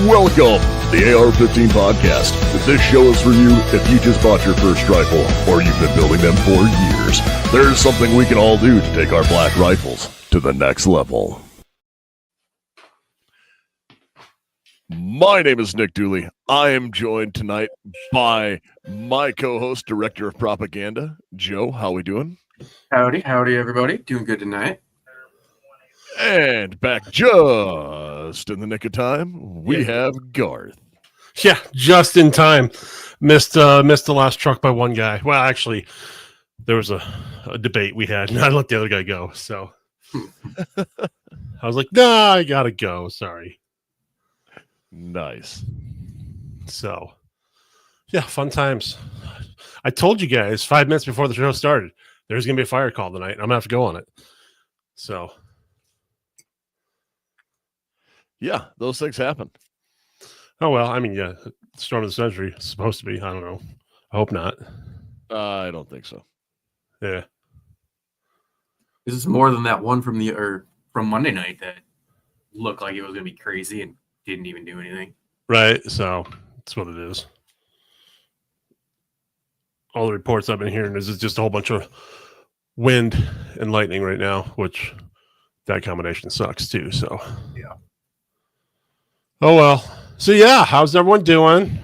Welcome to the AR-15 podcast. This show is for you if you just bought your first rifle or you've been building them for years. There's something we can all do to take our black rifles to the next level. My name is Nick Dooley. I am joined tonight by my co-host, Director of Propaganda, Joe. How we doing? Howdy, everybody. Doing good tonight. And back just in the nick of time, we have Garth. Yeah, just in time. Missed the last truck by one guy. Well, actually, there was a debate we had, and I let the other guy go. So I was like, nah, I gotta go. Sorry. Nice. So, yeah, fun times. I told you guys 5 minutes before the show started, there's going to be a fire call tonight. I'm going to have to go on it. So, yeah, those things happen. oh, well, I mean, yeah, storm of the century is supposed to be. I don't know. I hope not. I don't think so. Yeah. This is more than that one from Monday night that looked like it was going to be crazy and didn't even do anything. Right. So, that's what it is. All the reports I've been hearing is it's just a whole bunch of wind and lightning right now, which that combination sucks too. So, yeah. Oh, well. So, yeah, how's everyone doing?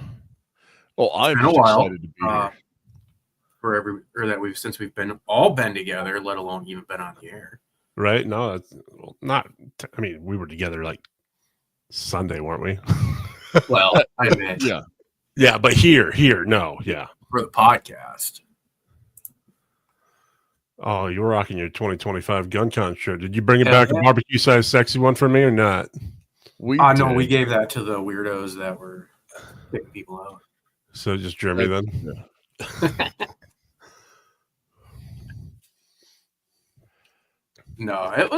Oh, I'm just excited to be here. Since we've all been together, let alone even been on the air. Right? No, that's not. I mean, we were together like Sunday, weren't we? Well, I meant yeah, but here, no, yeah. For the podcast. Oh, you were rocking your 2025 GunCon shirt. Did you bring it back a barbecue size sexy one for me or not? No, we gave that to the weirdos that were picking people out. So just Jeremy then? Yeah. No, that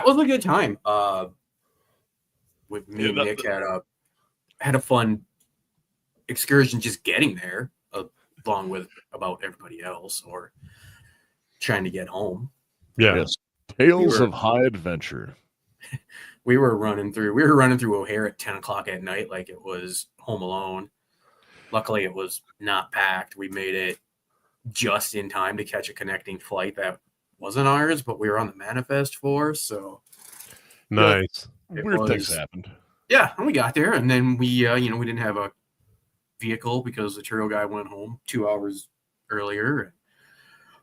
was a good time. With me and Nick had a fun excursion just getting there, along with about everybody else, or trying to get home. Yeah. Yes. Tales of high adventure. We were running through O'Hare at 10 o'clock at night like it was Home Alone. Luckily, it was not packed. We made it just in time to catch a connecting flight that wasn't ours, but we were on the manifest for. So nice. Weird things happened. Yeah, and we got there, and then we didn't have a vehicle because the Turo guy went home 2 hours earlier.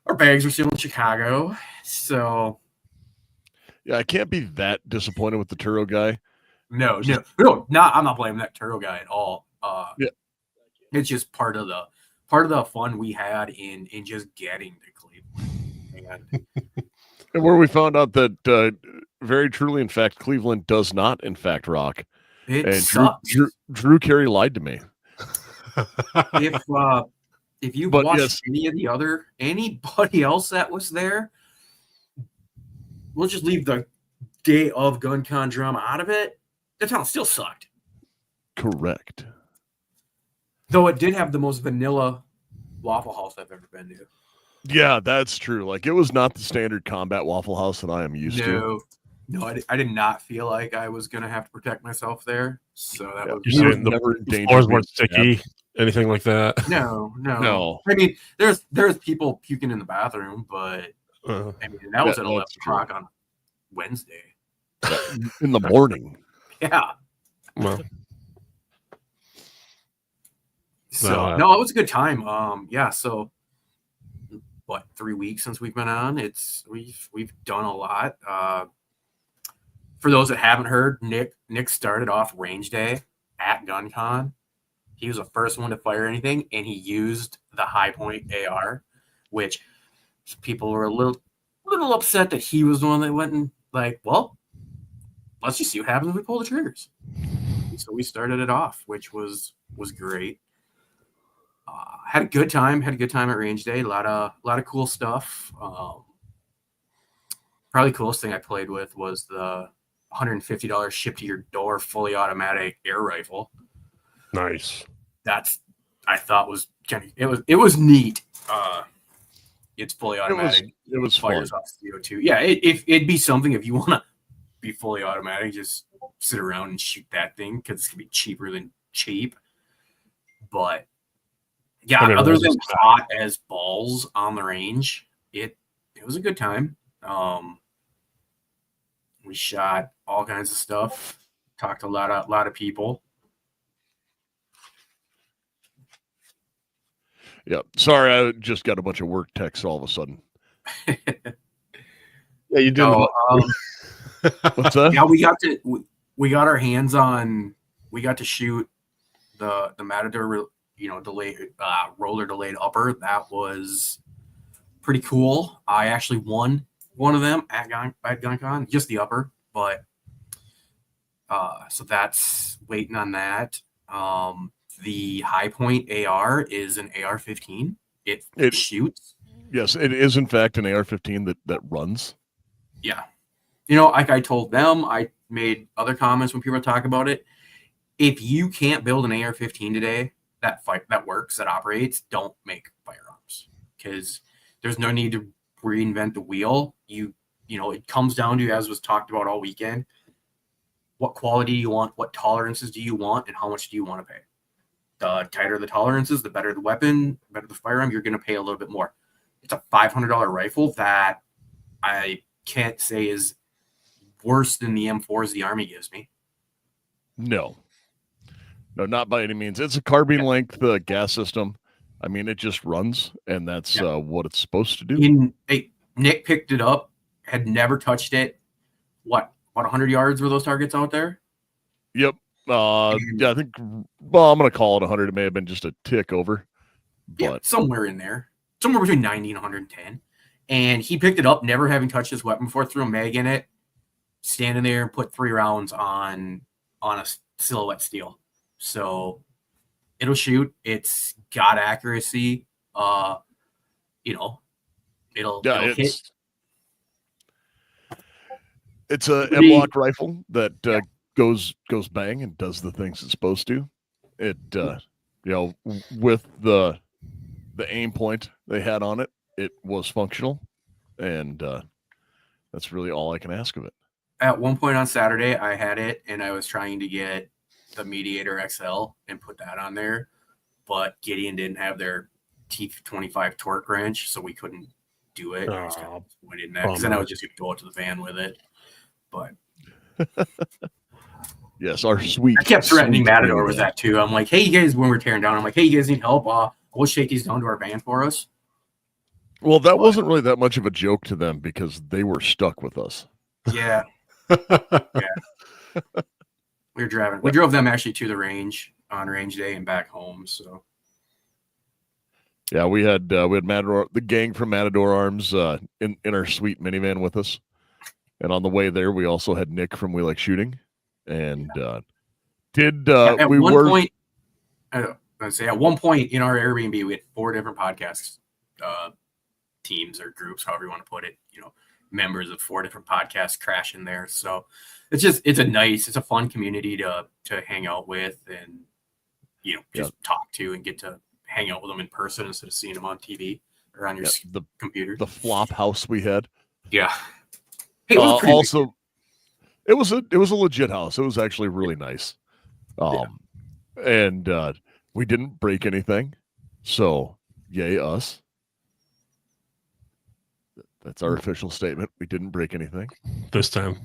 Our bags were still in Chicago, so yeah, I can't be that disappointed with the Turo guy. No, I'm not blaming that Turo guy at all. It's just part of the fun we had in just getting to Cleveland, and where we found out that very truly, in fact, Cleveland does not, in fact, rock. It sucks. Drew Carey lied to me. If you watched anybody else that was there, we'll just leave the day of GunCon drama out of it. The town still sucked. Correct. Though it did have the most vanilla Waffle House I've ever been to. Yeah, that's true. Like, it was not the standard combat Waffle House that I am used to. No, I did not feel like I was going to have to protect myself there. So that was You're saying the floors weren't sticky, anything like that? No. I mean, there's people puking in the bathroom, but I mean, that was at 11 o'clock on Wednesday. In the morning. Yeah. Well. So, no, it was a good time. So what, 3 weeks since we've been on? We've done a lot. For those that haven't heard, Nick started off range day at GunCon. He was the first one to fire anything, and he used the High Point AR, which people were a little upset that he was the one that went and like, well, let's just see what happens if we pull the triggers. So we started it off, which was great. Had a good time at range day. A lot of cool stuff. Probably the coolest thing I played with was the $150 ship to your door fully automatic air rifle. Nice. I thought was kind of it was neat. It's fully automatic. It was fires fun. off CO2. Yeah, it'd be something if you want to be fully automatic. Just sit around and shoot that thing because it's gonna be cheaper than cheap. But yeah, other than hot as balls on the range, it was a good time. We shot all kinds of stuff, talked to a lot of people. Yeah, sorry, I just got a bunch of work texts all of a sudden. Yeah, you did. What's that? Yeah, we got our hands on. We got to shoot the Matador, delayed roller delayed upper. That was pretty cool. I actually won one of them at GunCon, just the upper, but so that's waiting on that. The High Point AR is an AR-15. It shoots. Yes, it is in fact an AR-15 that runs. Yeah. Like I told them, I made other comments when people talk about it. If you can't build an AR-15 today that works, that operates, don't make firearms, because there's no need to reinvent the wheel. It comes down to, as was talked about all weekend, what quality do you want, what tolerances do you want, and how much do you want to pay? The tighter the tolerances, the better the weapon, the better the firearm, you're going to pay a little bit more. It's a $500 rifle that I can't say is worse than the M4s the Army gives me. No, not by any means. It's a carbine length gas system. I mean, it just runs, and that's what it's supposed to do. Nick picked it up, had never touched it. What, about 100 yards were those targets out there? Yep. Yeah, I think, well, I'm going to call it 100. It may have been just a tick over. But yeah, somewhere in there. Somewhere between 90 and 110. And he picked it up, never having touched his weapon before, threw a mag in it, standing there and put 3 rounds on a silhouette steel. So it'll shoot. It's got accuracy. It'll hit. It's a M-lock rifle that goes bang and does the things it's supposed to. It with the aim point they had on it, it was functional, and that's really all I can ask of it. At one point on Saturday, I had it, and I was trying to get the Mediator XL and put that on there, but Gideon didn't have their T25 torque wrench, so we couldn't do it. I was kind of disappointed in that, because then I was just going to go out to the van with it. But yes, our sweet. I kept threatening Matador with that too. I'm like, hey, you guys, when we're tearing down, I'm like, hey, you guys need help? We'll shake these down to our van for us. Well, that wasn't really that much of a joke to them, because they were stuck with us. Yeah. We drove them actually to the range on range day and back home. So yeah, we had Matador, the gang from Matador Arms, in our sweet minivan with us. And on the way there, we also had Nick from We Like Shooting. And at one point in our Airbnb, we had 4 different podcasts, teams or groups, however you want to put it, members of 4 different podcasts crash in there. So it's a fun community to hang out with and, talk to and get to hang out with them in person instead of seeing them on TV or on your computer. The flop house we had. Yeah. Hey, it was a legit house. It was actually really nice. And we didn't break anything. So yay us. That's our official statement. We didn't break anything this time.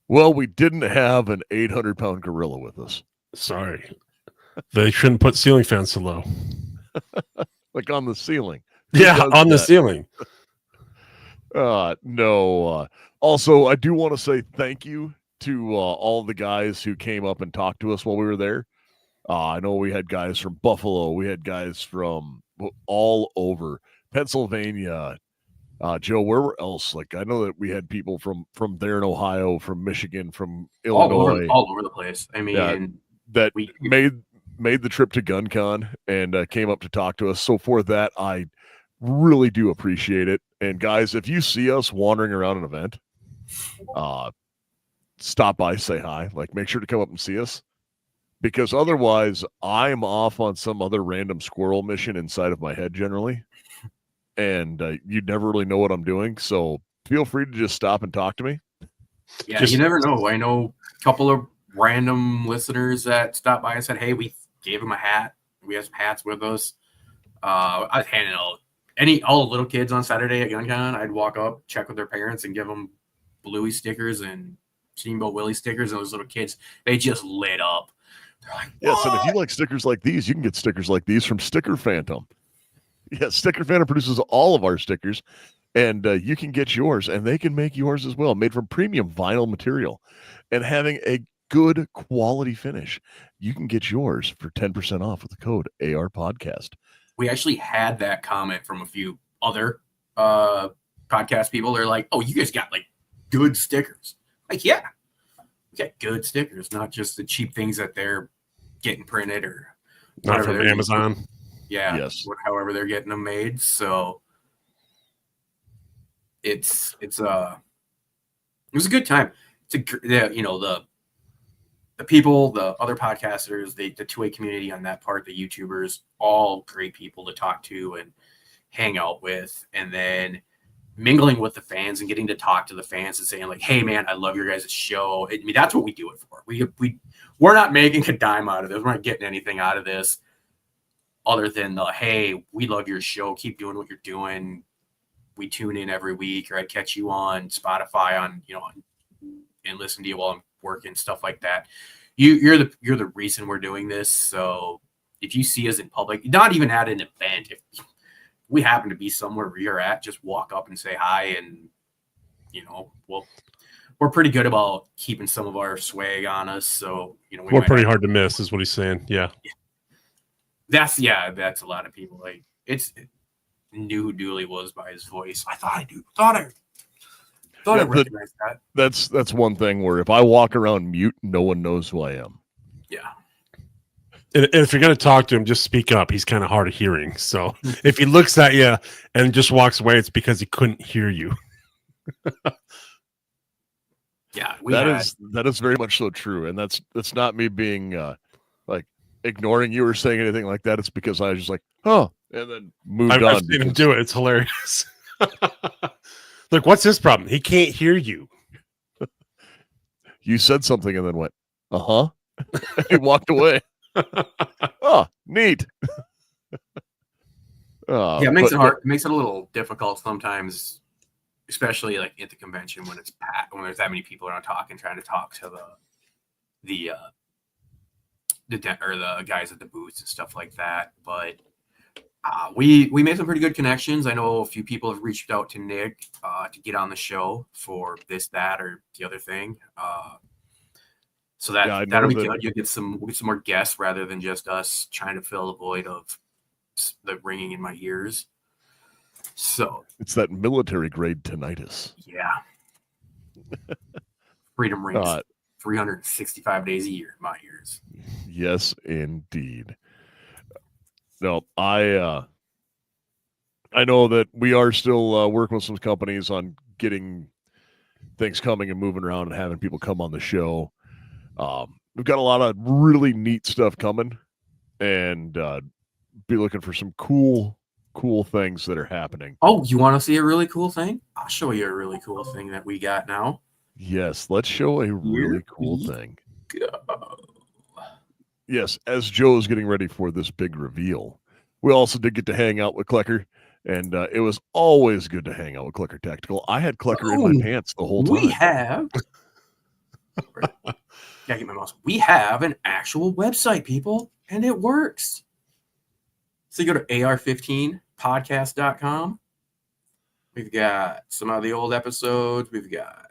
Well, we didn't have an 800-pound gorilla with us. Sorry. They shouldn't put ceiling fans so low. Like on the ceiling. Yeah, on the ceiling. No. Also, I do want to say thank you to all the guys who came up and talked to us while we were there. I know we had guys from Buffalo. We had guys from all over Pennsylvania. Joe, where else? Like, I know that we had people from there in Ohio, from Michigan, from Illinois, all over the place. I mean, that made the trip to GunCon and came up to talk to us. So for that, I really do appreciate it. And guys, if you see us wandering around an event, stop by, say hi. Like, make sure to come up and see us, because otherwise I'm off on some other random squirrel mission inside of my head generally. And you'd never really know what I'm doing. So feel free to just stop and talk to me. Yeah, you never know. I know a couple of random listeners that stopped by and said, hey, we gave them a hat. We have some hats with us. I was handing out all the little kids on Saturday at GunCon. I'd walk up, check with their parents, and give them Bluey stickers and Steamboat Willie stickers. And those little kids, they just lit up. They're like, yes, and if you like stickers like these, you can get stickers like these from Sticker Phantom. Yeah, Sticker Phantom produces all of our stickers, and you can get yours, and they can make yours as well, made from premium vinyl material and having a good quality finish. You can get yours for 10% off with the code AR Podcast. We actually had that comment from a few other podcast people. They're like, oh, you guys got like good stickers. Like, yeah, we got good stickers, not just the cheap things that they're getting printed or not from Amazon. Yeah, yes. However they're getting them made. So it was a good time. The people, the other podcasters, the 2A community on that part, the YouTubers, all great people to talk to and hang out with, and then mingling with the fans and getting to talk to the fans and saying like, hey man, I love your guys' show. I mean, that's what we do it for. We're not making a dime out of this. We're not getting anything out of this other than the, hey, we love your show. Keep doing what you're doing. We tune in every week, or I catch you on Spotify and listen to you while I'm working, stuff like that. You're the reason we're doing this. So if you see us in public, not even at an event, if we happen to be somewhere where you're at, just walk up and say hi, and we're pretty good about keeping some of our swag on us. So we're pretty hard to miss, is what he's saying. Yeah. That's a lot of people. Like, knew who Dooley was by his voice. I thought I recognized that. That's one thing where if I walk around mute, no one knows who I am. Yeah. And if you're going to talk to him, just speak up. He's kind of hard of hearing. So if he looks at you and just walks away, it's because he couldn't hear you. Yeah, that is very much so true. And that's not me being like ignoring you or saying anything like that. It's because I was just like, oh, and then moved on. I've seen him do it. It's hilarious. Look, what's his problem? He can't hear you. You said something and then went, uh-huh. He walked away. Oh, neat. Yeah, it makes it hard. It makes it a little difficult sometimes, especially like at the convention when it's packed, when there's that many people around trying to talk to the guys at the booths and stuff like that. But we made some pretty good connections. I know a few people have reached out to Nick to get on the show for this, that, or the other thing. So that'll be good. You'll get some more guests rather than just us trying to fill the void of the ringing in my ears. So it's that military grade tinnitus. Yeah. Freedom rings 365 days a year in my ears. Yes, indeed. No, I know that we are still working with some companies on getting things coming and moving around and having people come on the show. We've got a lot of really neat stuff coming, and be looking for some cool things that are happening. Oh, you want to see a really cool thing? I'll show you a really cool thing that we got now. Yes, let's show a really cool thing. Go. Yes, as Joe's getting ready for this big reveal, we also did get to hang out with Klecker, and it was always good to hang out with Klecker Tactical. I had Klecker in my pants the whole time. We have... Gotta get my mouse. We have an actual website, people, and it works. So you go to AR-15podcast.com. We've got some of the old episodes. We've got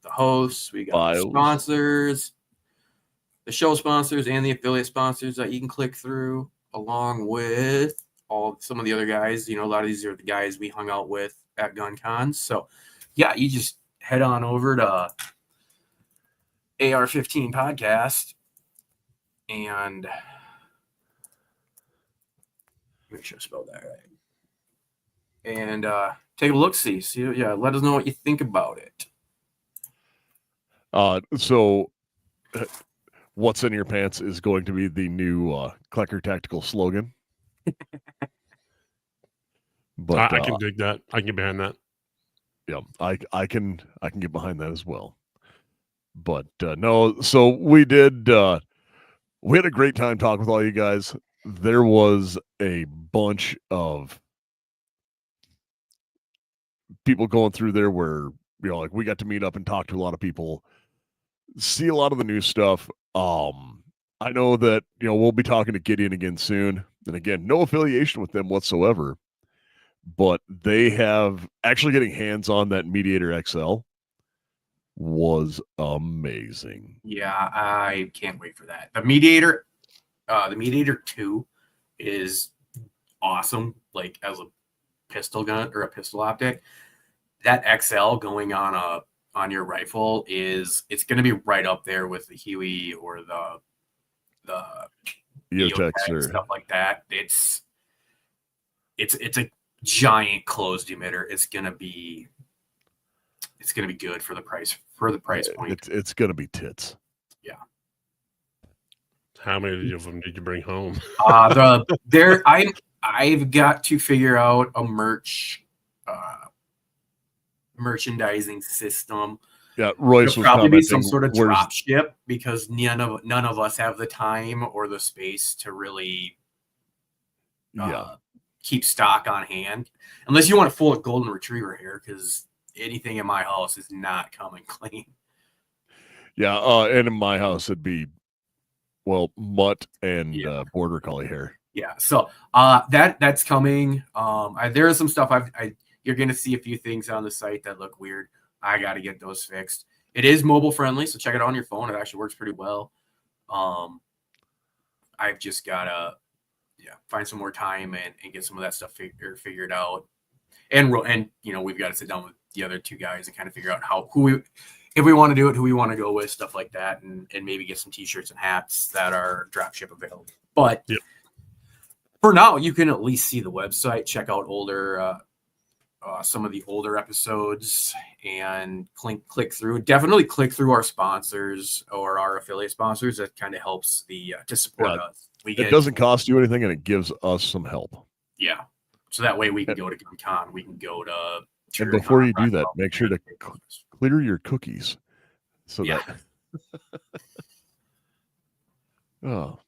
the hosts. We got the sponsors, the show sponsors, and the affiliate sponsors that you can click through, along with some of the other guys. A lot of these are the guys we hung out with at GunCon. So, yeah, you just head on over to AR-15 podcast and make sure I spelled that right. And take a look, see, let us know what you think about it. So what's in your pants is going to be the new Klecker Tactical slogan. But I can dig that. I can get behind that. Yeah, I can get behind that as well. But no, so we did. We had a great time talking with all you guys. There was a bunch of people going through there where, like we got to meet up and talk to a lot of people, see a lot of the new stuff. I know that, we'll be talking to Gideon again soon. And again, no affiliation with them whatsoever, but they have actually getting hands on that Mediator XL was amazing. Yeah, I can't wait for that. The Mediator 2 is awesome, like as a pistol gun or a pistol optic. That XL going on your rifle it's going to be right up there with the Huey or the EOTech or stuff like that. It's a giant closed emitter. It's going to be good for the price point. It's going to be tits. Yeah. How many of them did you bring home? I've got to figure out a merchandising system. Yeah, Royce was probably be some commenting, sort of drop ship because none of us have the time or the space to really keep stock on hand, unless you want a full golden retriever here, because anything in my house is not coming clean. Yeah, and in my house it'd be mutt and border collie hair. Yeah, so that's coming. There is some stuff you're gonna see a few things on the site that look weird. I got to get those fixed. It is mobile friendly, so check it out on your phone. It actually works pretty well. I've just gotta find some more time and get some of that stuff figured out. And we've got to sit down with the other two guys and kind of figure out if we want to do it, who we want to go with, stuff like that, and maybe get some t-shirts and hats that are drop ship available. But for now, you can at least see the website, check out some of the older episodes, and click through. Definitely click through our sponsors or our affiliate sponsors. That kind of helps to support us. It doesn't cost you anything, and it gives us some help. Yeah, so that way we can go to GunCon, we can go to. And before you do that, make sure to clear your cookies. So that. Oh.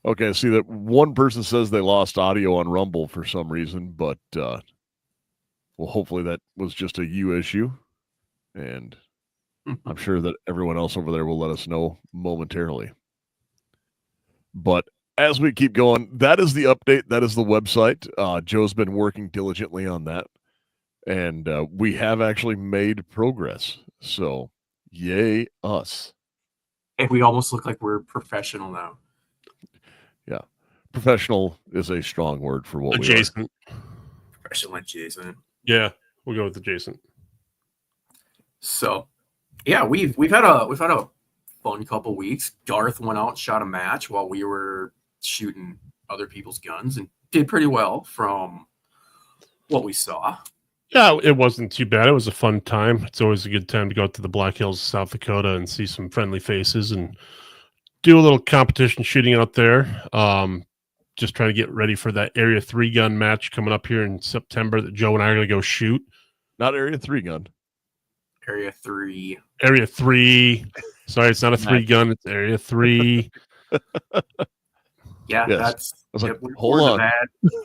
Okay, see that one person says they lost audio on Rumble for some reason, but hopefully that was just a you issue, and I'm sure that everyone else over there will let us know momentarily. But as we keep going, that is the update. That is the website. Joe's been working diligently on that, and we have actually made progress. So, yay us. And we almost look like we're professional now. Yeah. Professional is a strong word for what adjacent. We are. Professional adjacent. Yeah, we'll go with adjacent. So, yeah, we've had a fun couple weeks. Garth went out and shot a match while we were shooting other people's guns and did pretty well from what we saw. Yeah, it wasn't too bad. It was a fun time. It's always a good time to go out to the Black Hills, South Dakota, and see some friendly faces and do a little competition shooting out there. Just trying to get ready for that Area 3 gun match coming up here in September that Joe and I are going to go shoot. Not Area 3 gun. Area 3. Area 3. Sorry, it's not a 3 gun. It's Area 3. Yeah, yes. That's. I was like, hold on.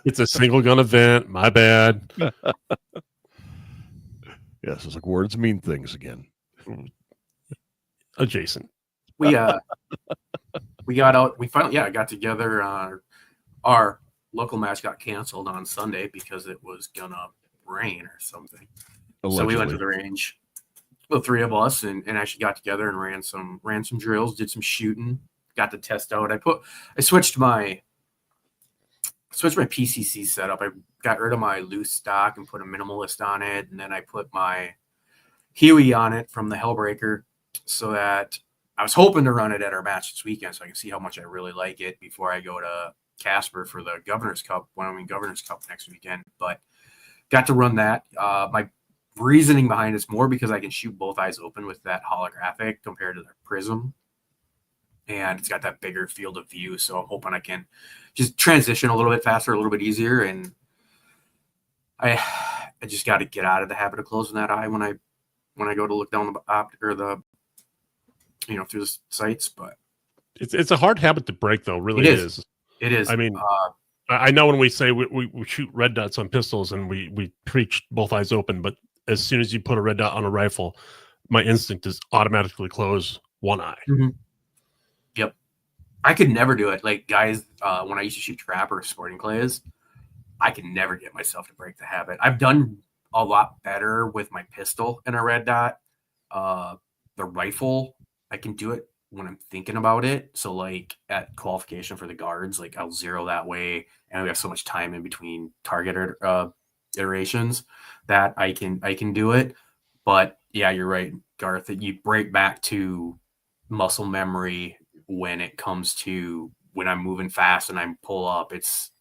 It's a single gun event. My bad. Yes, it's like words mean things again. Adjacent. We got out. We finally got together. Our local match got canceled on Sunday because it was gonna rain or something. Allegedly. So we went to the range, the three of us, and actually got together and ran some drills, did some shooting, got to test out. I switched my PCC setup. I got rid of my loose stock and put a minimalist on it, and then I put my Huey on it from the Hellbreaker, so that I was hoping to run it at our match this weekend, so I can see how much I really like it before I go to Casper for the Governor's Cup, Wyoming Governor's Cup next weekend. But got to run that. My reasoning behind it's more because I can shoot both eyes open with that holographic compared to the Prism, and it's got that bigger field of view. So I'm hoping I can just transition a little bit faster, a little bit easier. And just got to get out of the habit of closing that eye when I go to look down the through the sights. But it's a hard habit to break, though. Really, it is. It is. I mean, I know when we say we shoot red dots on pistols and we preach both eyes open, but as soon as you put a red dot on a rifle, my instinct is automatically close one eye. Mm-hmm. Yep. I could never do it. Like guys, when I used to shoot trap or sporting clays, I could never get myself to break the habit. I've done a lot better with my pistol and a red dot. The rifle, I can do it when I'm thinking about it. So like at qualification for the guards, like I'll zero that way, and we have so much time in between target iterations that I can do it. But yeah, you're right, Garth, that you break back to muscle memory when it comes to when I'm moving fast and I pull up. It's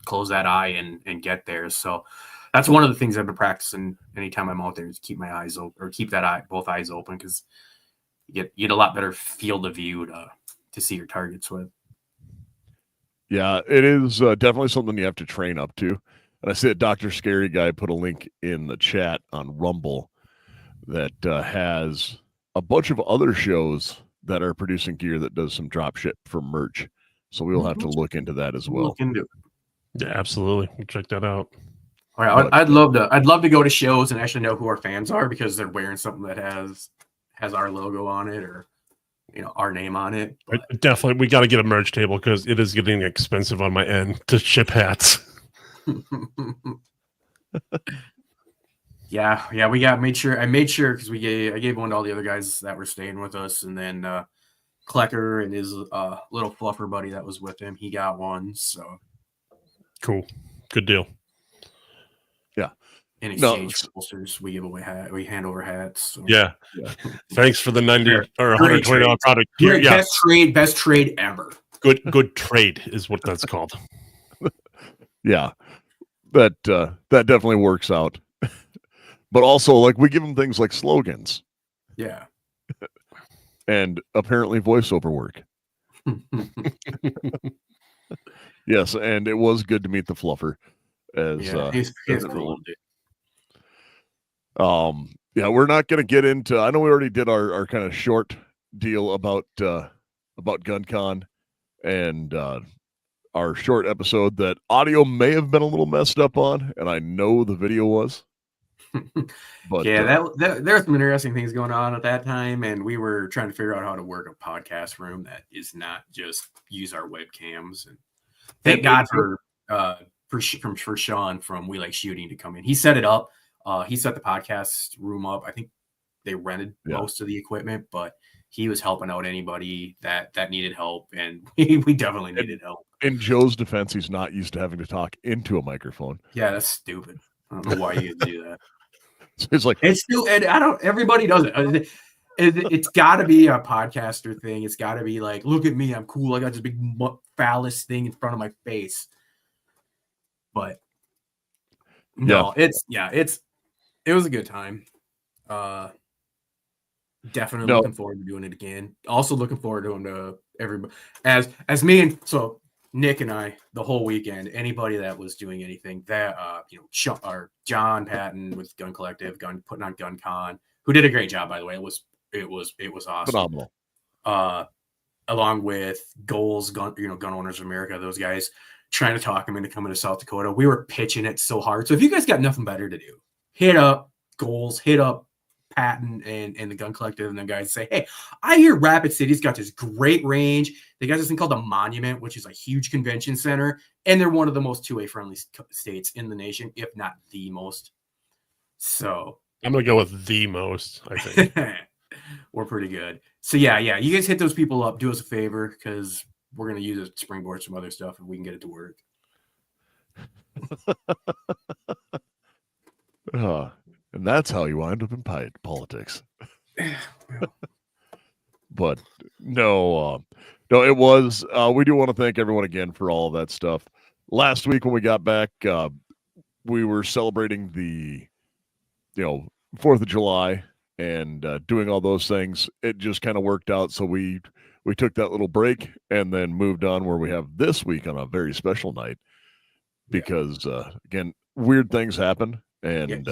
close that eye and get there. So that's one of the things I've been practicing anytime I'm out there, is keep my eyes open, or keep both eyes open, because you get a lot better field of view to see your targets with. Yeah, it is definitely something you have to train up to. And I see that Dr. Scary Guy put a link in the chat on Rumble that has a bunch of other shows that are producing gear that does some drop ship for merch. So we'll have to look into that as well. Look into it. Yeah, absolutely. We'll check that out. All right, I'd love to go to shows and actually know who our fans are, because they're wearing something that has our logo on it, or our name on it. But definitely, we got to get a merch table, because it is getting expensive on my end to ship hats. yeah, I made sure because I gave one to all the other guys that were staying with us, and then Klecker and his little fluffer buddy that was with him, he got one. So cool, good deal. Yeah. In exchange for posters, we give away we hand over hats. So. Yeah. Thanks for the $90 or $120 product. Best trade ever. Good trade is what that's called. Yeah, that definitely works out. But also, like, we give them things like slogans. Yeah. And apparently voiceover work. Yes, and it was good to meet the fluffer. He's cool. Yeah, we're not going to get into. I know we already did our kind of short deal about GunCon and our short episode that audio may have been a little messed up on, and I know the video was. But yeah, there were some interesting things going on at that time, and we were trying to figure out how to work a podcast room that is not just use our webcams. And thank God for Sean from We Like Shooting to come in. He set it up. He set the podcast room up. I think they rented most of the equipment, but he was helping out anybody that needed help, and we definitely needed help. In Joe's defense, he's not used to having to talk into a microphone. Yeah, that's stupid. I don't know why you do that. It's like it's still. Everybody does it. It's got to be a podcaster thing. It's got to be like, look at me, I'm cool. I got this big phallus thing in front of my face. But no, it was a good time. Definitely looking forward to doing it again. Also looking forward to him to everybody as me, and so Nick and I the whole weekend. Anybody that was doing anything that John Patton with Gun Collective, putting on GunCon, who did a great job, by the way. It was awesome, phenomenal. Along with Goals, Gun Owners of America, those guys trying to talk him into coming to South Dakota. We were pitching it so hard. So if you guys got nothing better to do, hit up Goals, hit up Patton and the Gun Collective, and the guys say, hey, I hear Rapid City's got this great range. They got this thing called the Monument, which is a huge convention center, and they're one of the most two-way friendly states in the nation, if not the most. So I'm gonna go with the most, I think. We're pretty good. So yeah, you guys hit those people up, do us a favor, because we're gonna use it to springboard some other stuff if we can get it to work. And that's how you wind up in politics. But no, it was. We do want to thank everyone again for all of that stuff. Last week when we got back, we were celebrating the 4th of July and doing all those things. It just kind of worked out. So we took that little break and then moved on where we have this week on a very special night because again, weird things happen. And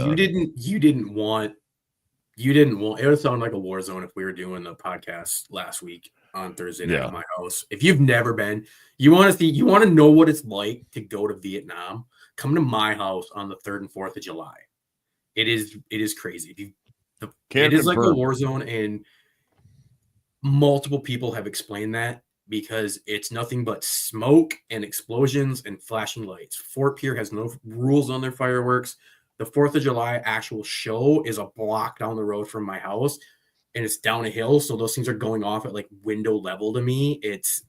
you didn't want it would sound like a war zone if we were doing the podcast last week on Thursday night at my house. If you've never been, you want to know what it's like to go to Vietnam, come to my house on the 3rd and 4th of July. It is crazy. It is like a war zone, and multiple people have explained that because it's nothing but smoke and explosions and flashing lights. Fort Pierre has no rules on their fireworks. The 4th of July actual show is a block down the road from my house, and it's down a hill. So those things are going off at like window level to me. It's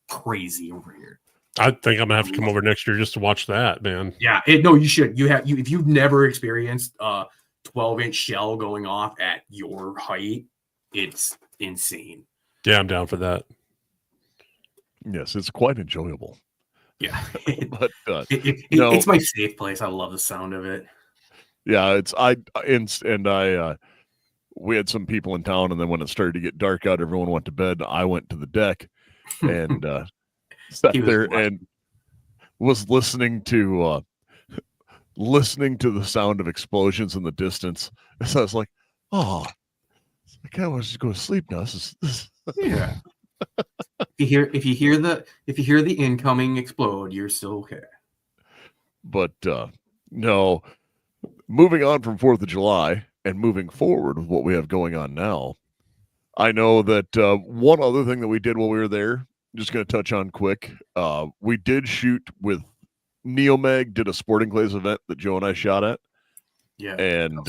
crazy over here. I think I'm gonna have to come over next year just to watch that, man. Yeah, you should. If you've never experienced a 12-inch shell going off at your height, it's insane. Yeah, I'm down for that. Yes, it's quite enjoyable. Yeah, but it's my safe place. I love the sound of it. Yeah, we had some people in town, and then when it started to get dark out, everyone went to bed. I went to the deck and sat there and was listening to the sound of explosions in the distance. So I was like, "Oh, I kind of want to just go to sleep now." Yeah. If you hear the incoming explode, you're still okay. But no, moving on from 4th of July and moving forward with what we have going on now, I know that one other thing that we did while we were there, just going to touch on quick, we did shoot with Neomag, did a Sporting Clays event that Joe and I shot at. Yeah, and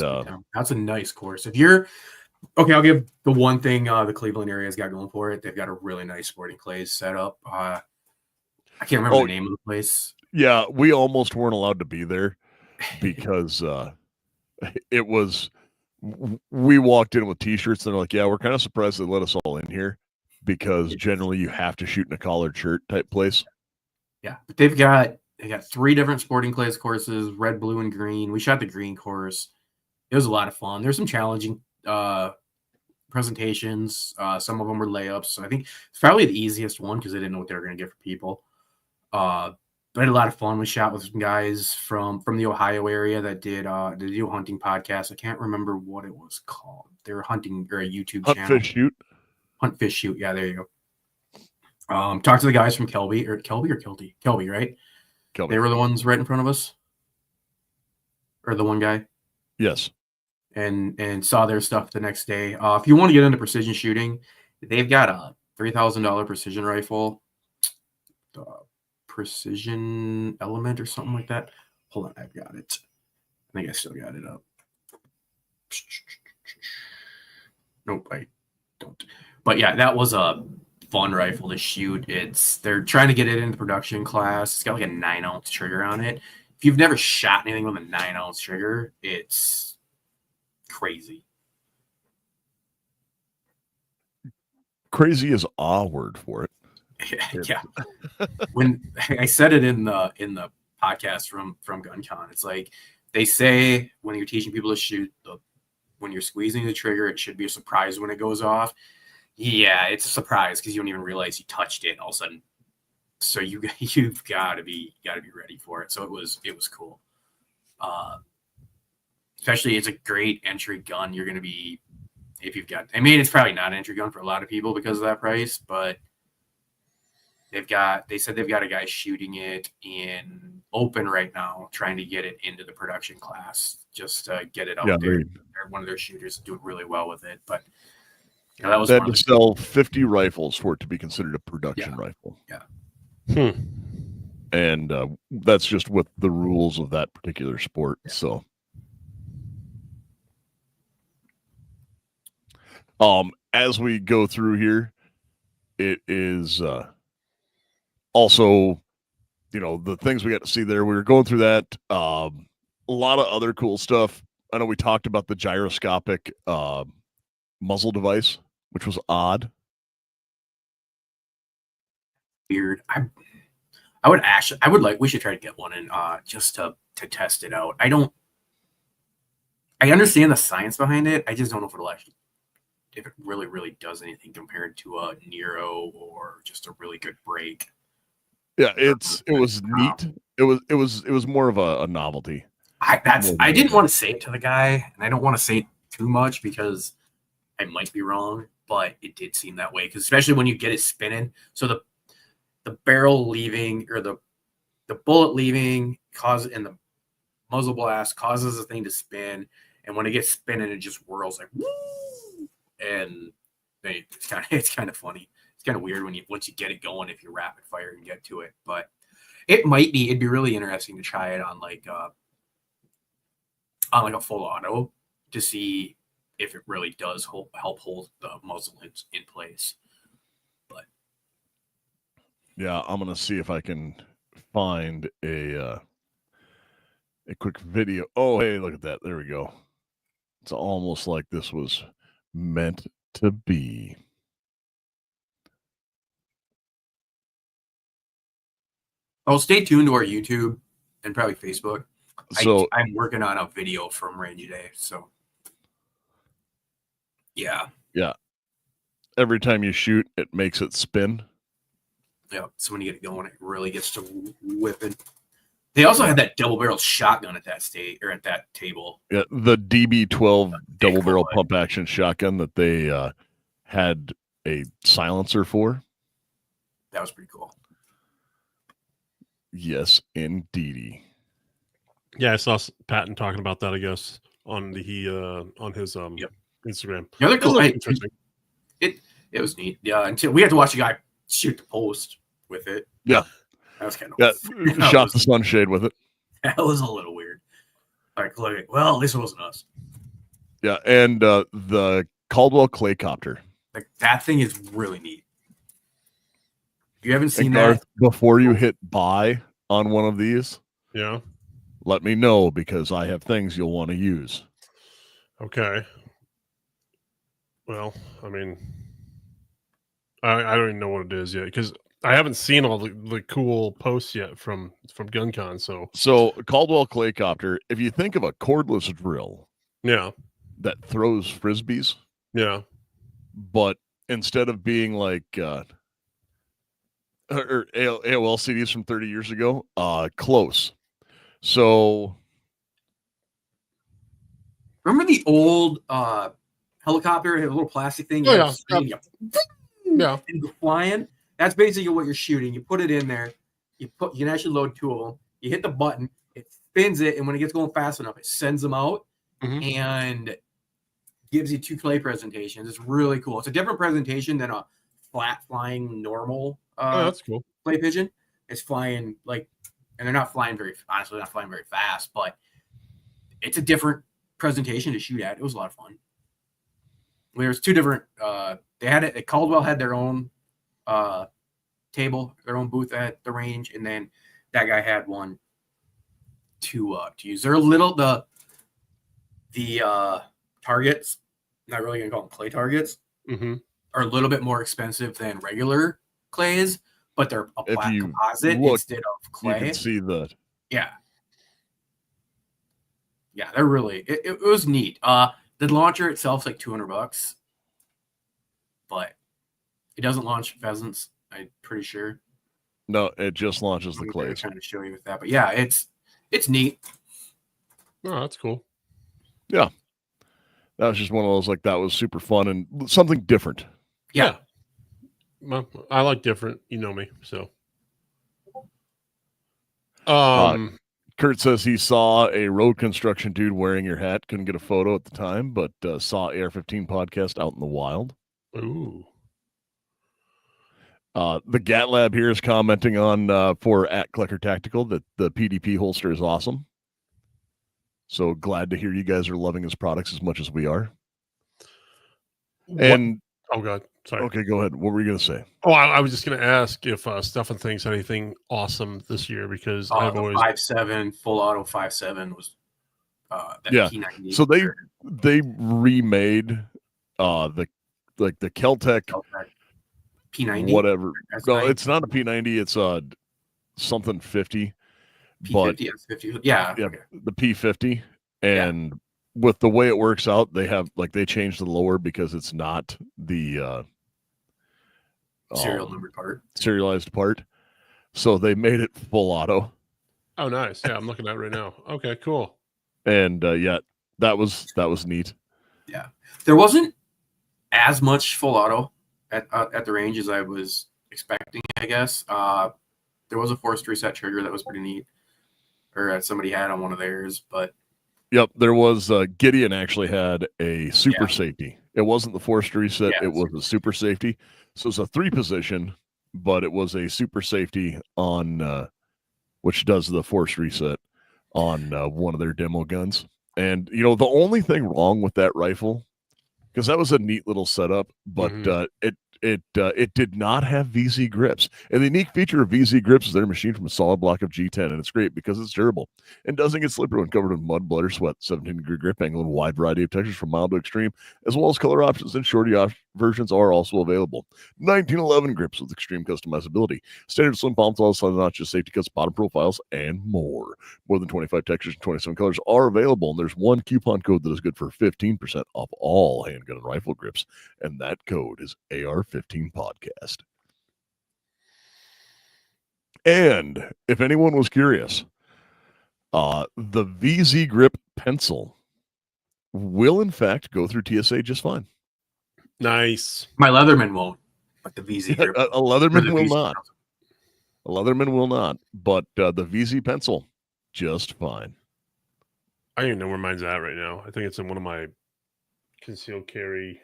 that's a nice course. If you're okay, I'll give the one thing the Cleveland area has got going for it. They've got a really nice Sporting Clays set up. I can't remember the name of the place. Yeah, we almost weren't allowed to be there because it was. We walked in with T-shirts and they're like, "Yeah, we're kind of surprised they let us all in here because generally you have to shoot in a collared shirt type place." Yeah, but they got 3 different Sporting Clays courses: red, blue, and green. We shot the green course. It was a lot of fun. There's some challenging presentations. Some of them were layups. I think it's probably the easiest one because they didn't know what they were going to get for people. But I had a lot of fun. We shot with some guys from the Ohio area that did the deer hunting podcast. I can't remember what it was called. They were hunting or a YouTube channel. Hunt, fish, shoot. Yeah, there you go. Talked to the guys from Kelby, right? Kelby. They were the ones right in front of us, or the one guy. Yes. And saw their stuff the next day. If you want to get into precision shooting, they've got a $3,000 precision rifle, precision element or something like that. Hold on, I've got it. I think I still got it up. Nope, I don't. But yeah, that was a fun rifle to shoot. They're trying to get it into production class. It's got like a 9-ounce trigger on it. If you've never shot anything with a 9-ounce trigger, it's crazy. Crazy is a word for it. Yeah. When I said it in the podcast from GunCon, it's like they say when you're teaching people to shoot, when you're squeezing the trigger, it should be a surprise when it goes off. Yeah, it's a surprise because you don't even realize you touched it all of a sudden. So you've got to be ready for it. So it was cool. Especially it's a great entry gun. You're going to be, if you've got, I mean, it's probably not an entry gun for a lot of people because of that price, but they said they've got a guy shooting it in open right now, trying to get it into the production class, just to get it out there. One of their shooters is doing really well with it, but that was. They had to sell 50 rifles for it to be considered a production rifle. Yeah. And that's just with the rules of that particular sport. Yeah. So, as we go through here, it is also, the things we got to see there. We were going through that. A lot of other cool stuff. I know we talked about the gyroscopic muzzle device, which was odd. Weird. We should try to get one in just to test it out. I understand the science behind it. I just don't know if it really, really does anything compared to a Nero or just a really good break. Yeah, it was neat. It was more of a novelty. I didn't want to say it to the guy, and I don't want to say it too much because I might be wrong, but it did seem that way. Because especially when you get it spinning, so the barrel leaving or the bullet leaving and the muzzle blast causes the thing to spin, and when it gets spinning, it just whirls like woo, and it's kind of funny. It's kind of weird once you get it going if you rapid fire and get to it, but it'd be really interesting to try it on like a full auto to see if it really does help hold the muzzle in place. But yeah, I'm gonna see if I can find a quick video. Oh, hey, look at that! There we go. It's almost like this was meant to be. stay tuned to our YouTube and probably Facebook. So I'm working on a video from Range Day. So yeah. Every time you shoot, it makes it spin. Yeah. So when you get it going, it really gets to whipping. They also had that double barrel shotgun at that table. Yeah, the DB12 double barrel pump action shotgun that they had a silencer for. That was pretty cool. Yes, indeedy. Yeah, I saw Patton talking about that, I guess, on his Instagram. Yeah, they're cool. Interesting. It was neat. Yeah, until we had to watch a guy shoot the post with it. Yeah. That was kind of shot the sunshade with it. That was a little weird. Like, well, at least it wasn't us. Yeah, and the Caldwell Claycopter. Like that thing is really neat. If you haven't seen Garth, that before you hit buy on one of these, yeah, let me know because I have things you'll want to use. Okay. Well, I mean, I don't even know what it is yet because I haven't seen all the cool posts yet from GunCon. So Caldwell Claycopter, if you think of a cordless drill, yeah, that throws frisbees, yeah, but instead of being like or AOL CDs from 30 years ago, close. So remember the old helicopter, a little plastic thing. Yeah. And go flying. That's basically what you're shooting. You put it in there. You can actually load two of them. You hit the button. It spins it, and when it gets going fast enough, it sends them out and gives you two clay presentations. It's really cool. It's a different presentation than a flat flying normal. That's cool. Clay pigeon. It's flying and they're not flying very fast, but it's a different presentation to shoot at. It was a lot of fun. There's two different. They had it. Caldwell had their own table, their own booth at the range, and then that guy had one to use. They're a little the targets. Not really gonna call them clay targets. Are a little bit more expensive than regular clays, but they're a black composite instead of clay. You can see the yeah, they're really it was neat. The launcher itself's like $200, but it doesn't launch pheasants. I'm pretty sure. No, it just launches the clays. I'm trying to show you with that, but yeah, it's neat. Oh, that's cool. Yeah, that was just one of those that was super fun and something different. Yeah. Well, I like different. You know me, so. Kurt says he saw a road construction dude wearing your hat. Couldn't get a photo at the time, but saw AR-15 podcast out in the wild. Ooh. The Gat Lab here is commenting on for @Klecker Tactical that the PDP holster is awesome. So glad to hear you guys are loving his products as much as we are. And oh god, sorry. Okay, go ahead. What were you going to say? Oh, I was just going to ask if Stefan thinks anything awesome this year because I've always 5.7 full auto 5.7 was that P90. So they remade the Keltec P90 whatever. No, it's not a P90. It's something 50. P50, but 50. Yeah, okay. The P50, and with the way it works out, they have they changed the lower because it's not the serialized part. So they made it full auto. Oh, nice. Yeah, I'm looking at it right now. Okay, cool. And that was neat. Yeah, there wasn't as much full auto at the range as I was expecting, I guess. There was a forced reset trigger that was pretty neat, or somebody had on one of theirs, but Yep, there was Gideon actually had a super safety. It wasn't the forced reset, it was a super safety. So it's a 3-position, but it was a super safety on which does the forced reset on one of their demo guns. And the only thing wrong with that rifle, because that was a neat little setup, but it did not have VZ grips. And the unique feature of VZ grips is they're machined from a solid block of G10, and it's great because it's durable and doesn't get slippery when covered in mud, blood, or sweat. 17-degree grip angle and a wide variety of textures from mild to extreme, as well as color options and shorty versions are also available. 1911 grips with extreme customizability, standard slim palm tools, notches, safety cuts, bottom profiles, and more. More than 25 textures and 27 colors are available, and there's one coupon code that is good for 15% off all handgun and rifle grips, and that code is AR-15 podcast. And if anyone was curious, the VZ grip pencil will in fact go through TSA just fine. Nice. My Leatherman won't, but the VZ grip. A Leatherman will not. A Leatherman will not, but the VZ pencil just fine. I don't even know where mine's at right now. I think it's in one of my concealed carry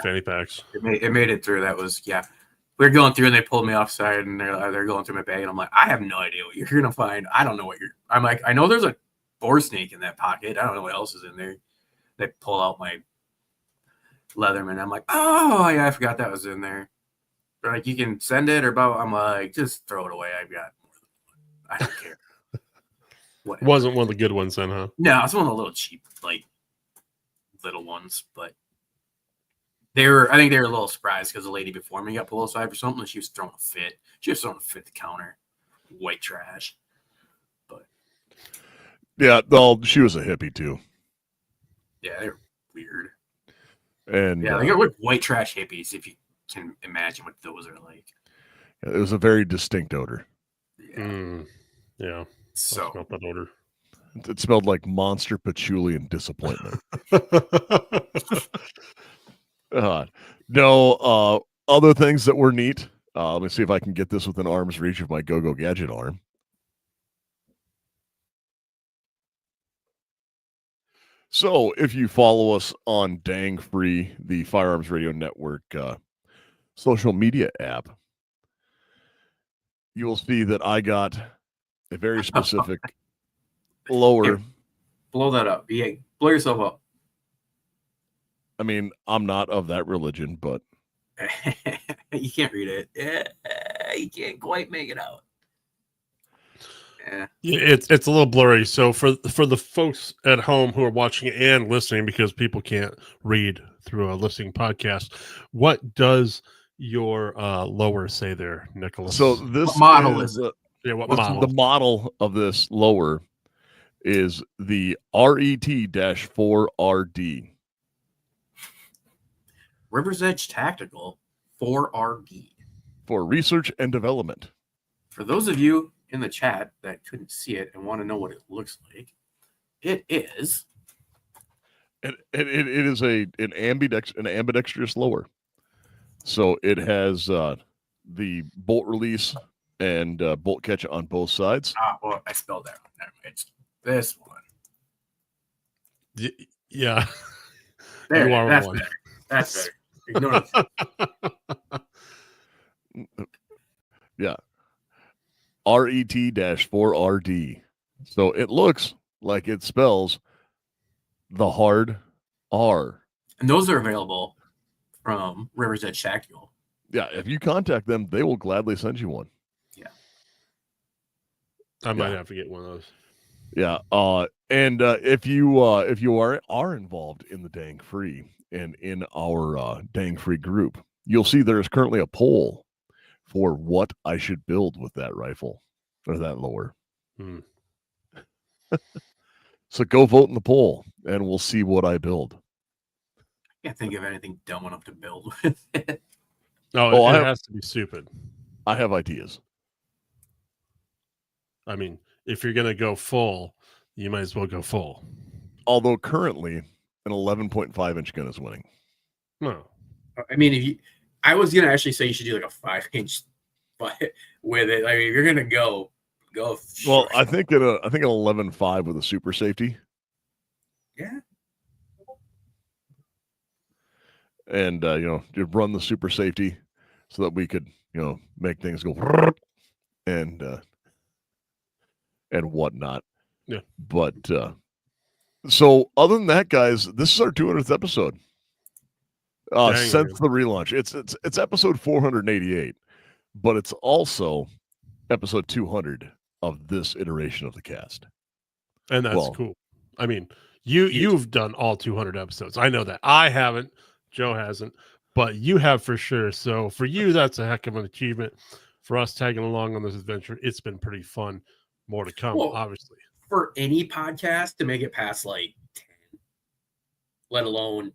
fanny packs. It made it through. That was we were going through and they pulled me offside and they're going through my bag and I'm like, I have no idea what you're gonna find. I don't know what I'm like, I know there's a boar snake in that pocket. I don't know what else is in there. They pull out my Leatherman. I'm like, oh yeah, I forgot that was in there. They're like, you can send it or about. I'm like, just throw it away. I've got more than one. I don't care. It wasn't one of the good ones then, huh? No, it's one of the little cheap, like little ones, but I think they were a little surprised because the lady before me got pulled aside for something and she was throwing a fit. She was throwing a fit the counter. White trash. But yeah, she was a hippie too. Yeah, they're weird. And yeah, they look white trash hippies, if you can imagine what those are like. It was a very distinct odor. Yeah. So I smelled that odor. It smelled like monster patchouli and disappointment. No, other things that were neat. Let me see if I can get this within arm's reach of my Go-Go Gadget arm. So if you follow us on Dang Free, the Firearms Radio Network social media app, you will see that I got a very specific lower. Here, blow that up. Yeah, blow yourself up. I mean, I'm not of that religion, but you can't read it. You can't quite make it out. Yeah, it's a little blurry. So for the folks at home who are watching and listening, because people can't read through a listening podcast, what does your lower say there, Nicholas? So this what model is it? What model? The model of this lower is the RET-4RD. River's Edge Tactical 4RD. For research and development. For those of you in the chat that couldn't see it and want to know what it looks like, it is. It is an ambidextrous lower. So it has the bolt release and bolt catch on both sides. Well, I spelled that wrong. It's this one. Yeah. There, you are that's one. Better. That's better. Ignore this. Yeah. RET-4RD. So it looks like it spells the hard R. And those are available from River's Edge Tactical. Yeah, if you contact them, they will gladly send you one. Yeah. I might have to get one of those. Yeah. And if you are involved in the Dang Free and in our Dang Free group, you'll see there is currently a poll for what I should build with that rifle or that lower. So go vote in the poll and we'll see what I build. I can't think of anything dumb enough to build with it. No, it has to be stupid. I have ideas. I mean, if you're going to go full, you might as well go full. Although currently, an 11.5-inch gun is winning. No. I mean, I was gonna actually say you should do like a 5-inch, but with it, I mean, if you're gonna go. Well, I think an 11.5 with a super safety. Yeah. And you run the super safety so that we could make things go and whatnot. Yeah. But so other than that, guys, this is our 200th episode. Since the relaunch. It's episode 488, but it's also episode 200 of this iteration of the cast. And that's cool. I mean, you've done all 200 episodes. I know that. I haven't. Joe hasn't, but you have for sure. So for you, that's a heck of an achievement. For us tagging along on this adventure, it's been pretty fun. More to come, obviously. For any podcast to make it past like 10, let alone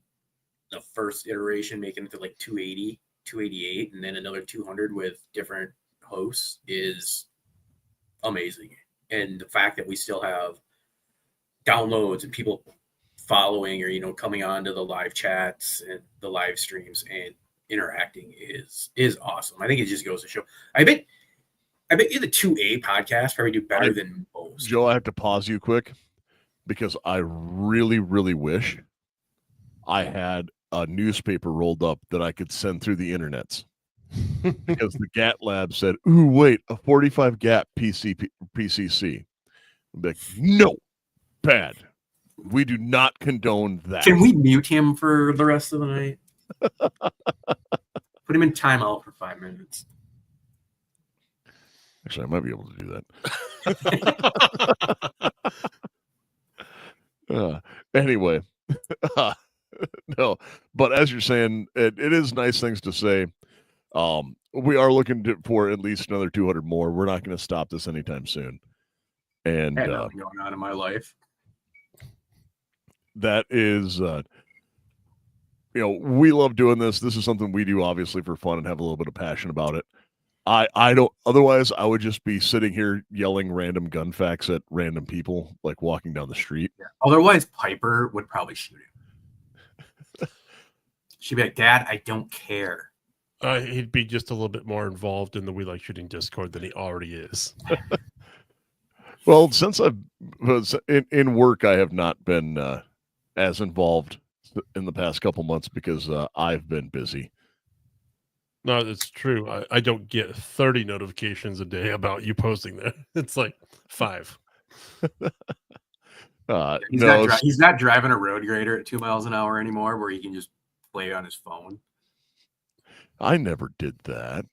the first iteration making it to like 280, 288, and then another 200 with different hosts is amazing. And the fact that we still have downloads and people following or coming on to the live chats and the live streams and interacting is awesome. I think it just goes to show. I bet you the 2A podcast probably do better than most. Joe, I have to pause you quick because I really, really wish I had a newspaper rolled up that I could send through the internets. Because the GAT lab said, "Ooh, wait, a 45 GAT PCC." I'm like, no, bad. We do not condone that. Can we mute him for the rest of the night? Put him in timeout for 5 minutes. Actually, I might be able to do that. Anyway, no, but as you're saying, it is nice things to say. We are looking for at least another 200 more. We're not going to stop this anytime soon. And I had nothing going on in my life. That is, we love doing this. This is something we do obviously for fun and have a little bit of passion about it. I don't, otherwise I would just be sitting here yelling random gun facts at random people, like walking down the street. Yeah. Otherwise Piper would probably shoot him. She'd be like, "Dad, I don't care." He'd be just a little bit more involved in the We Like Shooting Discord than he already is. Well, since I was in work, I have not been as involved in the past couple months because I've been busy. No, that's true. I don't get 30 notifications a day about you posting there. It's like 5. He's not driving a road grader at 2 miles an hour anymore where he can just play on his phone. I never did that.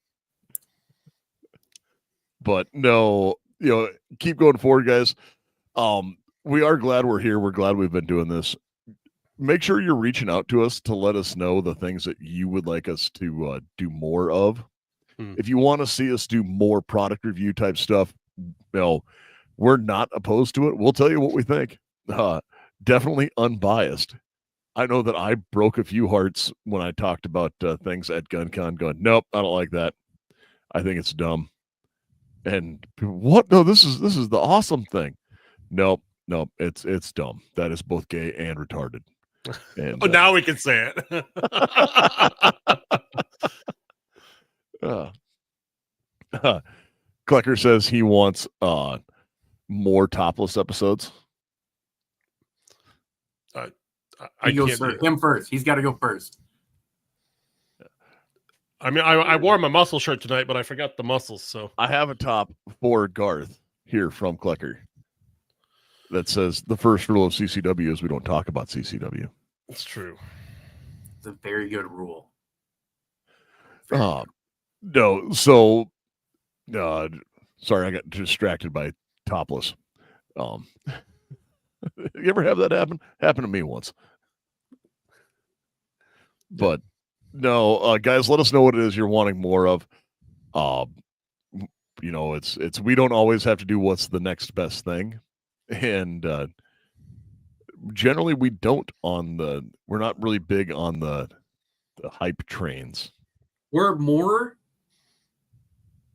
But no, keep going forward, guys. We are glad we're here. We're glad we've been doing this. Make sure you're reaching out to us to let us know the things that you would like us to do more of. If you want to see us do more product review type stuff, we're not opposed to it. We'll tell you what we think. Definitely unbiased. I know that I broke a few hearts when I talked about things at GunCon going, nope, I don't like that. I think it's dumb. And what? No, this is the awesome thing. Nope, it's dumb. That is both gay and retarded. And, now we can say it. Clucker says he wants more topless episodes. He goes him first. He's got to go first. I mean, I wore my muscle shirt tonight, but I forgot the muscles. So I have a top for Garth here from Clucker that says the first rule of CCW is we don't talk about CCW. It's true. It's a very good rule. No, so sorry, I got distracted by topless. You ever have that happen? Happened to me once. But no, guys, let us know what it is you're wanting more of. It's we don't always have to do what's the next best thing. And generally we don't we're not really big on the hype trains. We're more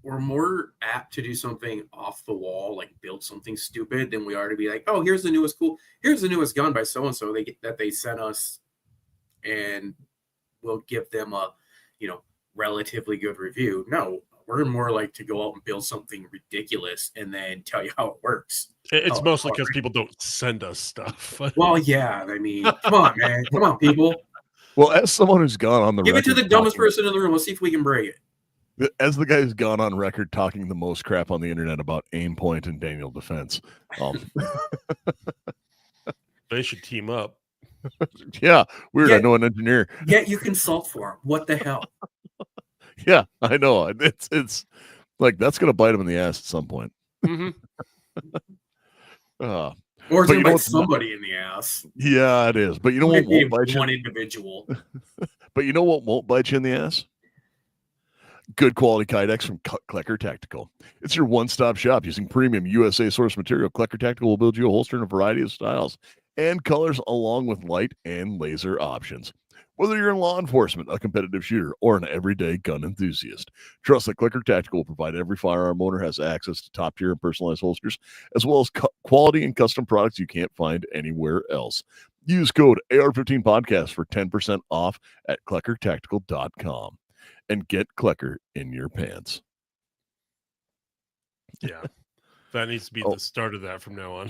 we're more apt to do something off the wall, like build something stupid, than we are to be like, oh, here's the newest gun by so and so that they sent us, and we'll give them a, relatively good review. No, we're more like to go out and build something ridiculous and then tell you how it works. It's mostly because people don't send us stuff. Well, yeah, I mean, come on, man, come on, people. Well, as someone who's gone on the Give record, it to the dumbest person in the room. Let's see if we can break it. As the guy who's gone on record talking the most crap on the internet about aim point and Daniel Defense, they should team up. Yeah, weird. I know an engineer. Yeah, you consult for him. What the hell? Yeah, I know. It's like that's gonna bite him in the ass at some point. Mm-hmm. Or it's gonna bite somebody in the ass. Yeah, it is. But you know what won't bite you? One individual. But you know what won't bite you in the ass? Good quality kydex from Klecker Tactical. It's your one-stop shop using premium USA source material. Klecker Tactical will build you a holster in a variety of styles and colors, along with light and laser options. Whether you're in law enforcement, a competitive shooter, or an everyday gun enthusiast, trust that Klecker Tactical will provide every firearm owner has access to top-tier and personalized holsters, as well as quality and custom products you can't find anywhere else. Use code AR-15 podcast for 10% off at KleckerTactical.com. And get Klecker in your pants. Yeah, that needs to be the start of that from now on.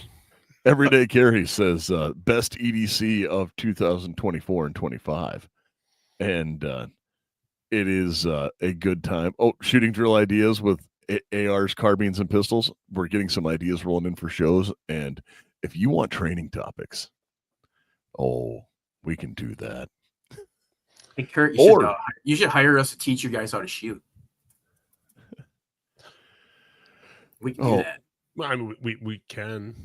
Everyday Carry says best EDC of 2024 and 25. And it is a good time. Oh, shooting drill ideas with ARs, carbines, and pistols. We're getting some ideas rolling in for shows. And if you want training topics, we can do that. Hey, Kurt, you should hire us to teach you guys how to shoot. We can do that. Well, I mean, we can.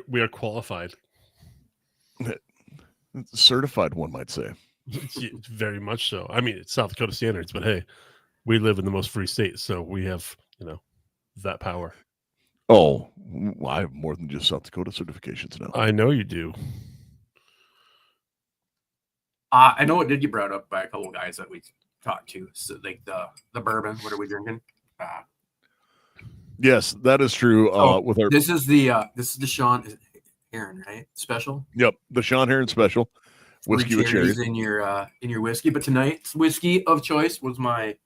We are qualified. Certified, one might say. Very much so. I mean, it's South Dakota standards, but hey, we live in the most free state, so we have, that power. Oh, I have more than just South Dakota certifications now. I know you do. I know it did get brought up by a couple of guys that we talked to. So like the bourbon, what are we drinking? Yes, that is true. With our this is the Sean Heron, right? Special. Yep, the Sean Heron special whiskey with cherries in your whiskey. But tonight's whiskey of choice was my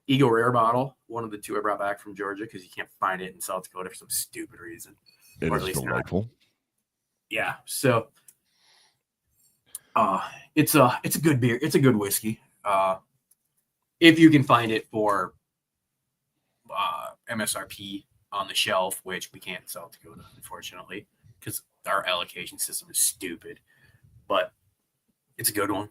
Eagle Rare bottle, one of the two I brought back from Georgia because you can't find it in South Dakota for some stupid reason. It is delightful. Yeah, so. It's a good beer. It's a good whiskey. If you can find it for MSRP on the shelf, which we can't in South Dakota, unfortunately, because our allocation system is stupid. But it's a good one.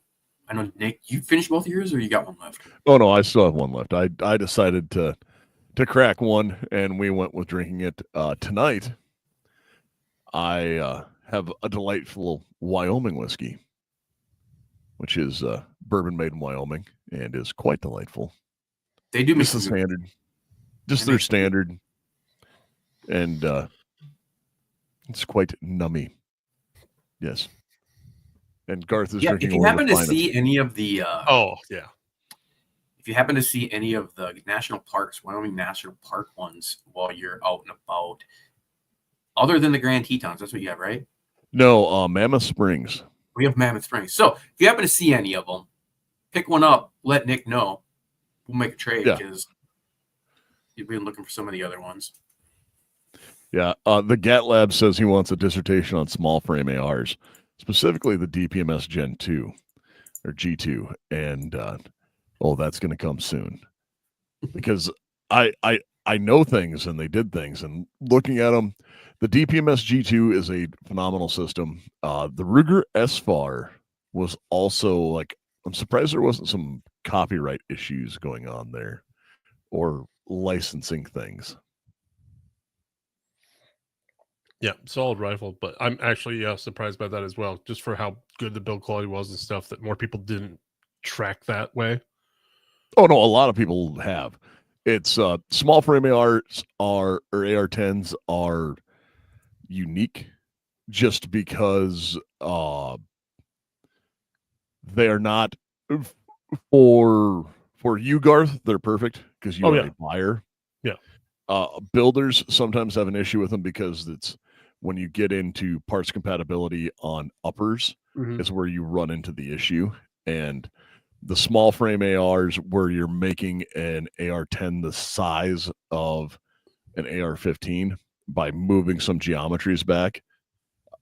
I know, Nick, you finished both of yours, or you got one left? Oh no, I still have one left. I decided to crack one, and we went with drinking it tonight. I have a delightful Wyoming whiskey, which is bourbon made in Wyoming and is quite delightful. They do make the standard, just their standard, and it's quite nummy. Yes, and Garth is drinking. If you happen to see any of the, if you happen to see any of the national parks, Wyoming National Park ones, while you're out and about, other than the Grand Tetons, that's what you have, right? No, Mammoth Springs. We have Mammoth Springs. So if you happen to see any of them, pick one up. Let Nick know. We'll make a trade because you've been looking for some of the other ones. Yeah, the Gat Lab says he wants a dissertation on small frame ARs, specifically the DPMS Gen 2 or G2, and that's going to come soon because I know things and they did things, and looking at them. The DPMS G2 is a phenomenal system. The Ruger S-FAR was also I'm surprised there wasn't some copyright issues going on there or licensing things. Yeah, solid rifle, but I'm actually surprised by that as well, just for how good the build quality was and stuff, that more people didn't track that way. Oh, no, a lot of people have. It's small frame ARs or AR-10s are unique just because they are not for you, Garth. They're perfect because you are a buyer. Builders sometimes have an issue with them because it's when you get into parts compatibility on uppers is where you run into the issue. And the small frame ARs where you're making an AR-10 the size of an AR-15 by moving some geometries back,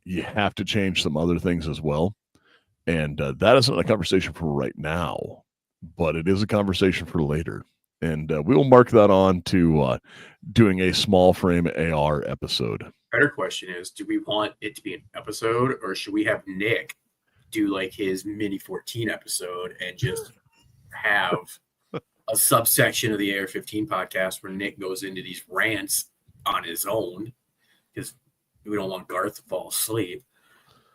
you have to change some other things as well. And that isn't a conversation for right now, but it is a conversation for later. And we will mark that on to doing a small frame AR episode. Better question is, do we want it to be an episode, or should we have Nick do like his mini 14 episode and just have a subsection of the AR-15 podcast where Nick goes into these rants on his own, because we don't want Garth to fall asleep,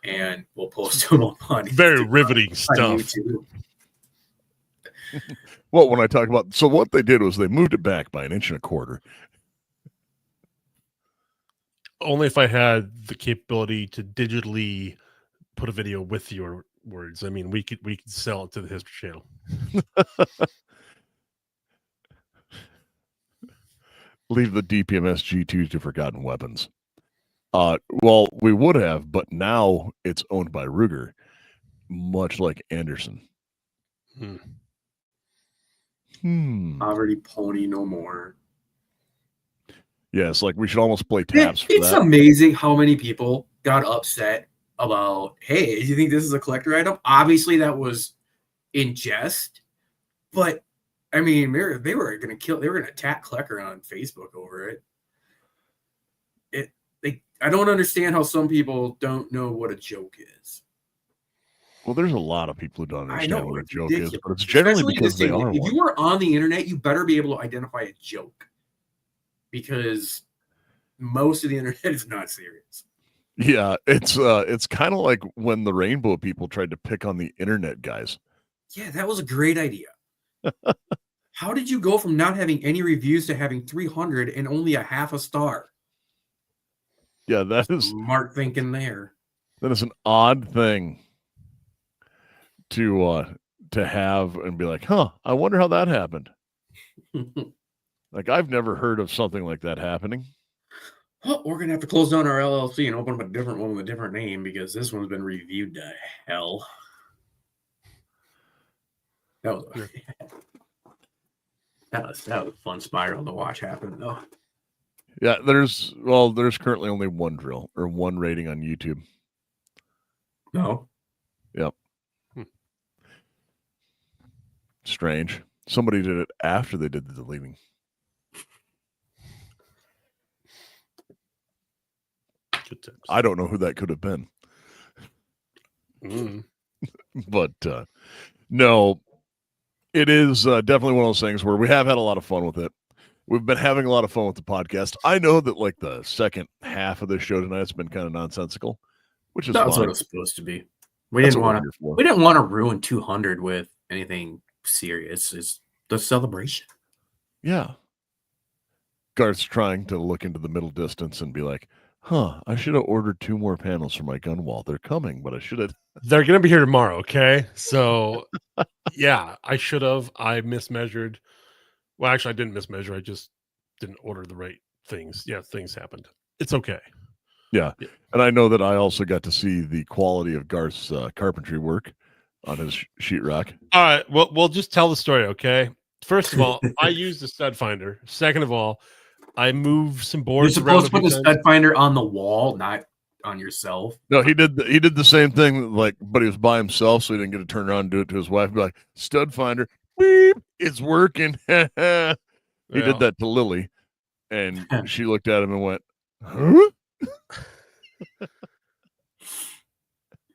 and we'll post them up on very riveting stuff. YouTube. Well, when I talk about, so what they did was they moved it back by 1.25 inches. Only if I had the capability to digitally put a video with your words. I mean, we could sell it to the History Channel. Leave the DPMS G2 to Forgotten Weapons. Well, we would have, but now it's owned by Ruger, much like Anderson. Poverty pony no more. Yes, like we should almost play taps for it's that. Amazing how many people got upset about, hey, do you think this is a collector item? Obviously, that was in jest, but I mean, they were going to attack Klecker on Facebook over it. I don't understand how some people don't know what a joke is. Well, there's a lot of people who don't understand what a joke is, but it's Especially generally because they are. If you are on the internet, you better be able to identify a joke, because most of the internet is not serious. Yeah, it's kind of like when the Rainbow people tried to pick on the internet guys. Yeah, that was a great idea. How did you go from not having any reviews to having 300 and only a half a star? Yeah, that is smart thinking there. That is an odd thing to have and be like, huh, I wonder how that happened. Like, I've never heard of something like that happening. Well, we're going to have to close down our LLC and open up a different one with a different name, because this one's been reviewed to hell. That was a fun spiral to watch happen, though. Yeah, there's currently only one drill or one rating on YouTube. No. Yep. Strange. Somebody did it after they did the deleting. Good tips. I don't know who that could have been. But no, it is definitely one of those things where we have had a lot of fun with it. We've been having a lot of fun with the podcast. I know that like the second half of the show tonight has been kind of nonsensical, which is That's fine. what it was supposed to be. We didn't want to ruin 200 with anything serious. It's the celebration. Yeah. Garth's trying to look into the middle distance and be like, huh, I should have ordered 2 more panels for my gun wall. They're coming, but I should have. They're going to be here tomorrow, okay? So, yeah, I should have. I mismeasured. Well, actually, I didn't mismeasure. I just didn't order the right things. Yeah, things happened. It's okay. Yeah. And I know that I also got to see the quality of Garth's carpentry work on his sheetrock. All right. Well, we'll just tell the story, okay? First of all, I used a stud finder. Second of all, I moved some boards. You're supposed to put the stud finder on the wall, not on yourself. No, he did the same thing, like, but he was by himself, so he didn't get to turn around and do it to his wife. Be like, stud finder, beep, it's working. He did that to Lily, and she looked at him and went, huh?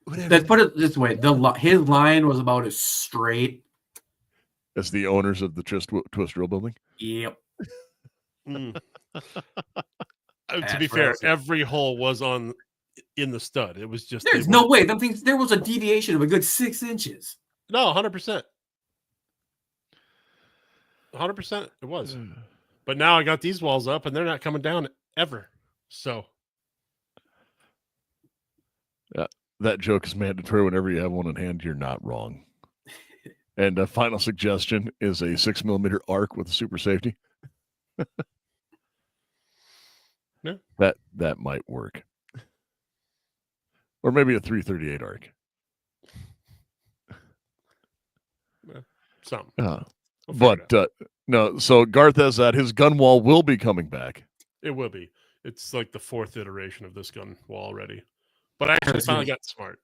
Let's put it this way: his line was about as straight as the owners of the Twist Drill building. Yep. To be fair, every hole was in the stud. It was just there's no way. There was a deviation of a good 6 inches. No, 100%. 100% it was. But now I got these walls up and they're not coming down ever. So yeah, that joke is mandatory. Whenever you have one in hand, you're not wrong. And a final suggestion is a 6mm arc with a super safety. Yeah. That might work. Or maybe a 338 arc. Something. But no, so Garth has that. His gun wall will be coming back. It will be. It's like the 4th iteration of this gun wall already. But I actually finally got smart.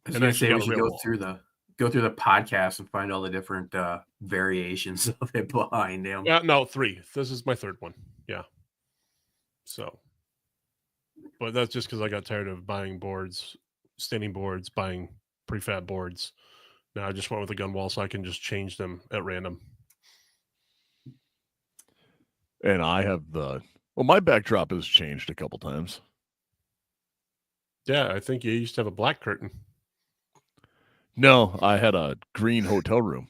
I was going to say we should go through the podcast and find all the different variations of it behind him. Yeah, no, 3. This is my 3rd one. Yeah. So, but that's just because I got tired of buying boards, standing boards, buying prefab boards. Now I just went with a gun wall so I can just change them at random. And I have my backdrop has changed a couple times. Yeah, I think you used to have a black curtain. No, I had a green hotel room.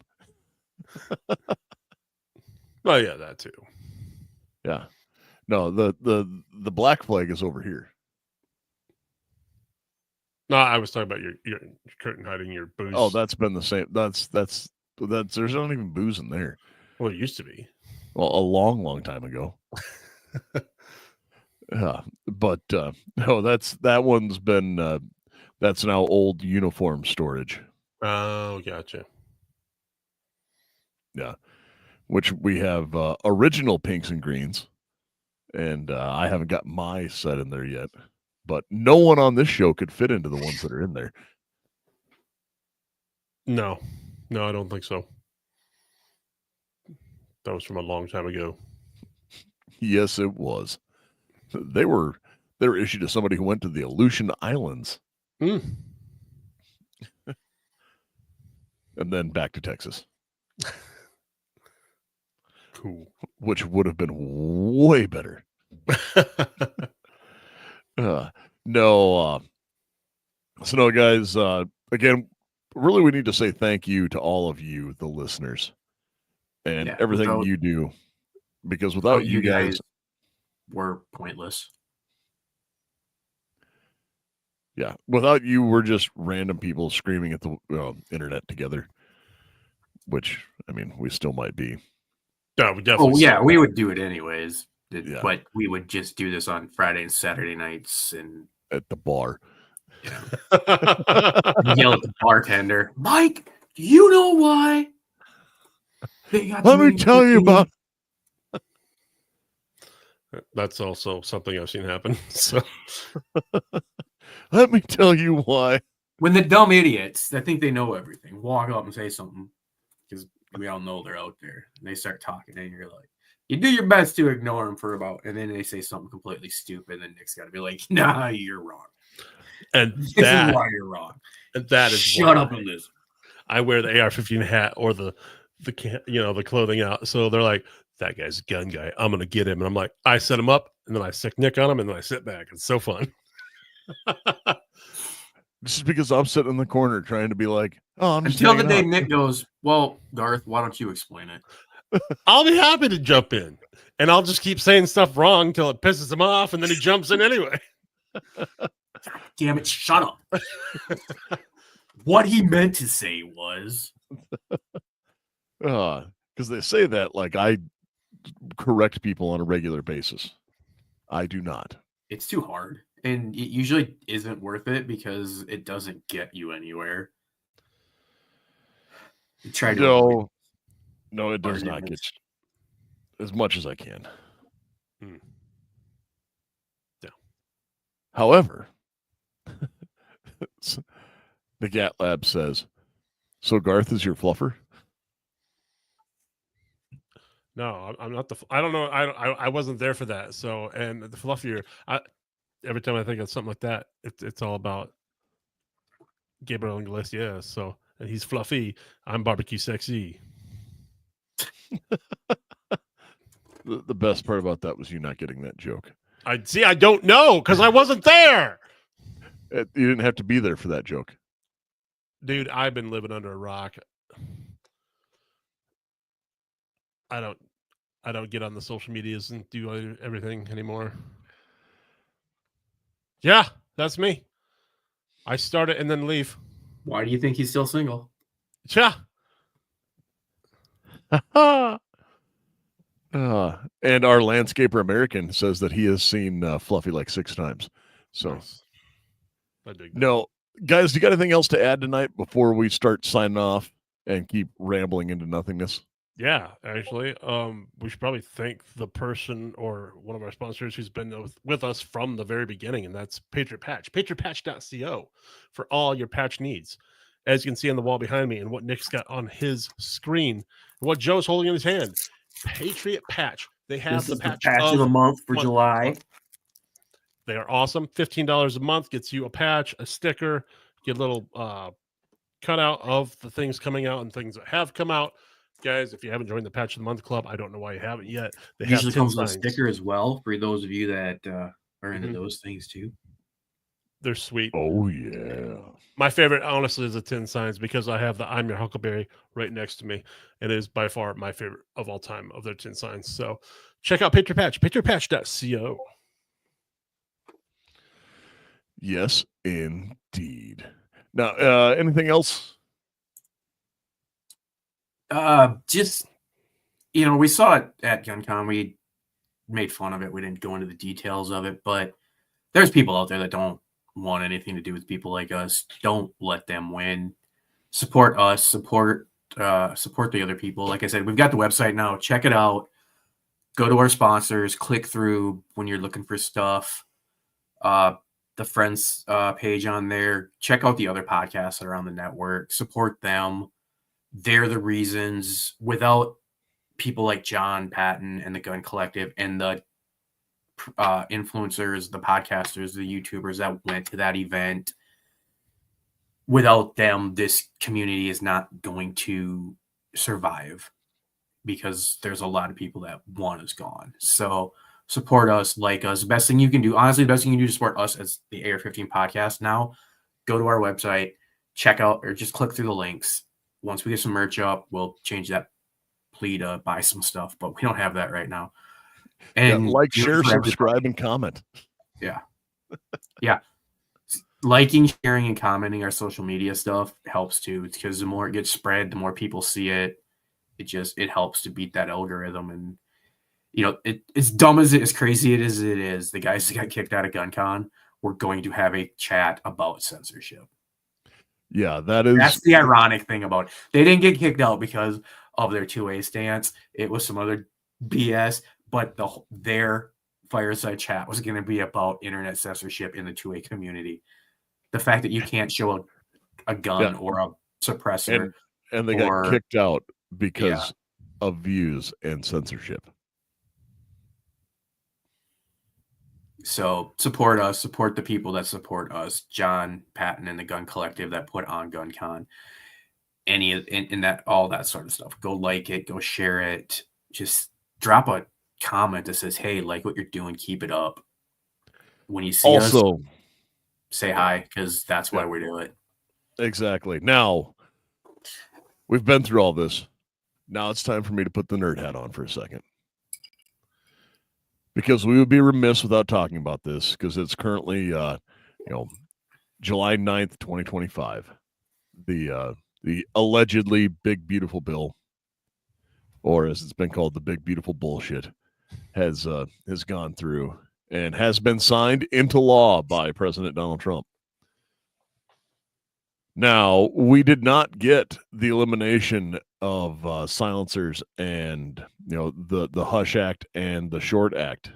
Oh yeah, that too. Yeah. No, the black flag is over here. No, I was talking about your curtain hiding your booze. Oh, that's been the same. That's there's not even booze in there. Well, it used to be. Well, a long time ago. But no, that one's been that's now old uniform storage. Oh, gotcha. Yeah, which we have original pinks and greens, and I haven't got my set in there yet. But no one on this show could fit into the ones that are in there. No, I don't think so. That was from a long time ago. Yes, it was. They were issued to somebody who went to the Aleutian Islands. Mm. And then back to Texas. Cool. Which would have been way better. No, guys, again, really we need to say thank you to all of you, the listeners, and everything you do, because without you guys, we're pointless. Yeah, without you, we're just random people screaming at the internet together, which, I mean, we still might be. No, we definitely. Oh, yeah, we would do it anyways, but we would just do this on Friday and Saturday nights and at the bar. Yeah. Yell at the bartender, Mike, do you know why? Let me tell you about. That's also something I've seen happen. So let me tell you why. When the dumb idiots that think they know everything walk up and say something, because we all know they're out there, and they start talking, and you're like, you do your best to ignore them and then they say something completely stupid, and Nick's got to be like, nah, you're wrong. And this is why you're wrong. And that is shut up and listen. I wear the AR-15 hat or the clothing out. So they're like, that guy's a gun guy. I'm going to get him. And I'm like, I set him up, and then I sick Nick on him, and then I sit back. It's so fun. This is because I'm sitting in the corner trying to be like, oh, I'm just until the day Nick goes, well, Garth, why don't you explain it? I'll be happy to jump in, and I'll just keep saying stuff wrong until it pisses him off, and then he jumps in anyway. God damn it, shut up. What he meant to say was because they say that like I correct people on a regular basis. I do not. It's too hard, and it usually isn't worth it because it doesn't get you anywhere. Try to no, it does not get as much as I can. Yeah. However, the Gat Lab says, so Garth is your fluffer? No, I'm not I don't know. I wasn't there for that. So, and the fluffier, every time I think of something like that, it's all about Gabriel Iglesias. So, and he's fluffy. I'm barbecue sexy. The best part about that was you not getting that joke. I don't know because I wasn't there. You didn't have to be there for that joke. Dude, I've been living under a rock. I don't get on the social medias and do everything anymore. Yeah, that's me. I start it and then leave. Why do you think he's still single? Yeah. And our landscaper American says that he has seen Fluffy like 6 times. So, nice. I dig that. No, guys, do you got anything else to add tonight before we start signing off and keep rambling into nothingness? Yeah, actually, we should probably thank the person or one of our sponsors who's been with us from the very beginning, and that's Patriot Patch, patriotpatch.co for all your patch needs. As you can see on the wall behind me and what Nick's got on his screen, and what Joe's holding in his hand, Patriot Patch. They have This the is patch of the month for July. They are awesome. $15 a month gets you a patch, a sticker, get a little cutout of the things coming out and things that have come out. Guys, if you haven't joined the Patch of the Month Club, I don't know why you haven't yet. They usually have comes with a sticker as well for those of you that are into those things too. They're sweet. Oh, yeah. My favorite, honestly, is the tin signs because I have the I'm Your Huckleberry right next to me. It is by far my favorite of all time of their tin signs. So check out Patriot Patch, patriotpatch.co. Yes, indeed. Now, anything else? Just, we saw it at GunCon. We made fun of it. We didn't go into the details of it, but there's people out there that don't want anything to do with people like us. Don't let them win. Support us. Support the other people. Like I said, we've got the website now. Check it out. Go to our sponsors. Click through when you're looking for stuff. The friends page on there. Check out the other podcasts that are on the network. Support them. They're the reasons. Without people like John Patton and the Gun Collective and the influencers, the podcasters, the YouTubers that went to that event, without them, this community is not going to survive because there's a lot of people that want us gone. So support us, like us. The best thing you can do, honestly, the best thing you can do to support us as the AR-15 podcast now, go to our website, check out, or just click through the links. Once we get some merch up, we'll change that plea to buy some stuff, but we don't have that right now. And like, share, subscribe, and comment. Yeah. Yeah. Liking, sharing, and commenting our social media stuff helps too, because the more it gets spread, the more people see it. It helps to beat that algorithm. And it's dumb as crazy it is. The guys that got kicked out of GunCon were going to have a chat about censorship. Yeah, that's the ironic thing about it. They didn't get kicked out because of their 2A stance. It was some other BS, but their fireside chat was going to be about internet censorship in the 2A community. The fact that you can't show a gun or a suppressor. And they got kicked out because of views and censorship. So support us, support the people that support us, John Patton and the Gun Collective that put on GunCon, in that, all that sort of stuff. Go like it, go share it. Just drop a comment that says, hey, like what you're doing, keep it up. When you see us, say hi, because that's why we do it. Exactly. Now, we've been through all this. Now it's time for me to put the nerd hat on for a second. Because we would be remiss without talking about this, because it's currently, July 9th, 2025. The allegedly big, beautiful bill, or as it's been called, the big, beautiful bullshit, has gone through and has been signed into law by President Donald Trump. Now, we did not get the elimination of silencers and the Hush Act and the Short Act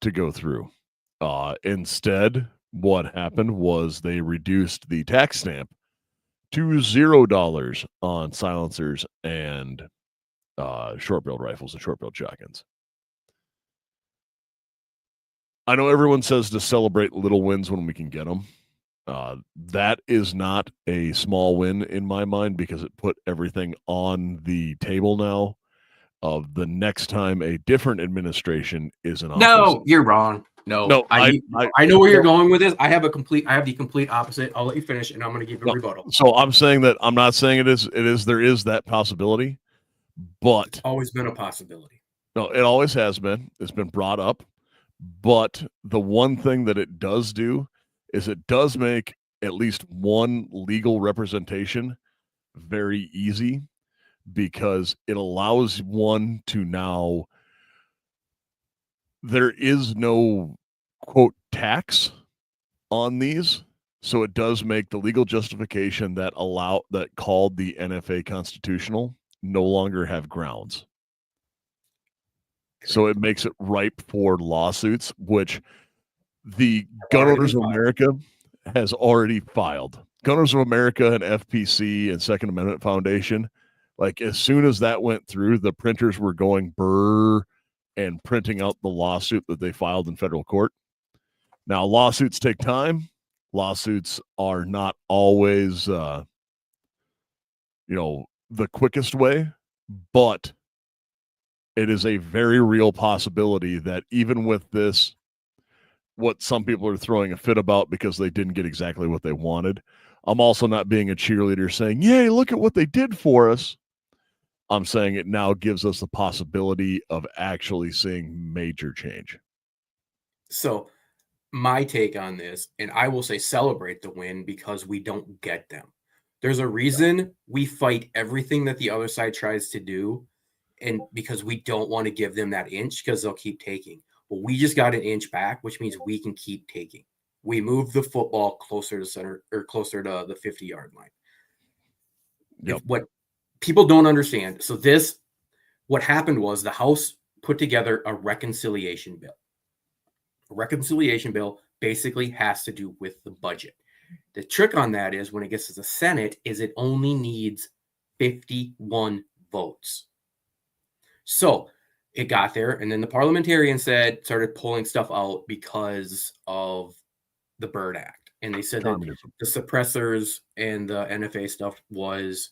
to go through. Instead, what happened was they reduced the tax stamp to $0 on silencers and short-barreled rifles and short-barreled shotguns. I know everyone says to celebrate little wins when we can get them. That is not a small win in my mind, because it put everything on the table now of the next time a different administration is in office. No, you're wrong. No, I know where you're going with this. I have the complete opposite. I'll let you finish, and I'm going to give a rebuttal. So I'm saying that I'm not saying it is. There is that possibility, but it's always been a possibility. No, it always has been. It's been brought up, but the one thing that it does do is it does make at least one legal representation very easy, because it allows one to now, there is no quote tax on these. So it does make the legal justification that called the NFA constitutional no longer have grounds. So it makes it ripe for lawsuits, which the Gun Owners of America has already filed. Gun Owners of America and FPC and Second Amendment Foundation, like as soon as that went through, the printers were going burr and printing out the lawsuit that they filed in federal court. Now, lawsuits take time. Lawsuits are not always, the quickest way, but it is a very real possibility that even with this, what some people are throwing a fit about because they didn't get exactly what they wanted. I'm also not being a cheerleader saying, yay, look at what they did for us. I'm saying it now gives us the possibility of actually seeing major change. So my take on this, and I will say celebrate the win because we don't get them. There's a reason we fight everything that the other side tries to do, and because we don't want to give them that inch because they'll keep taking. Well, we just got an inch back, which means we can keep taking. We moved the football closer to center or closer to the 50-yard line. Yep. What people don't understand. So what happened was the House put together a reconciliation bill. A reconciliation bill basically has to do with the budget. The trick on that is when it gets to the Senate is it only needs 51 votes. So it got there, and then the parliamentarian started pulling stuff out because of the Byrd Act. And they said that the suppressors and the NFA stuff was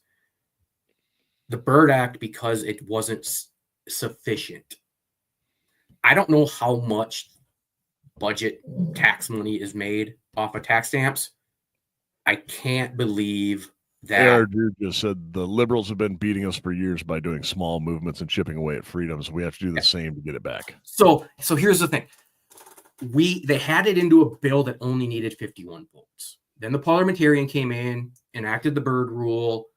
the Byrd Act because it wasn't sufficient. I don't know how much budget tax money is made off of tax stamps. I can't believe that. AR just said the liberals have been beating us for years by doing small movements and chipping away at freedoms. We have to do the same to get it back. So here's the thing. They had it into a bill that only needed 51 votes. Then the parliamentarian came in, enacted the Byrd rule.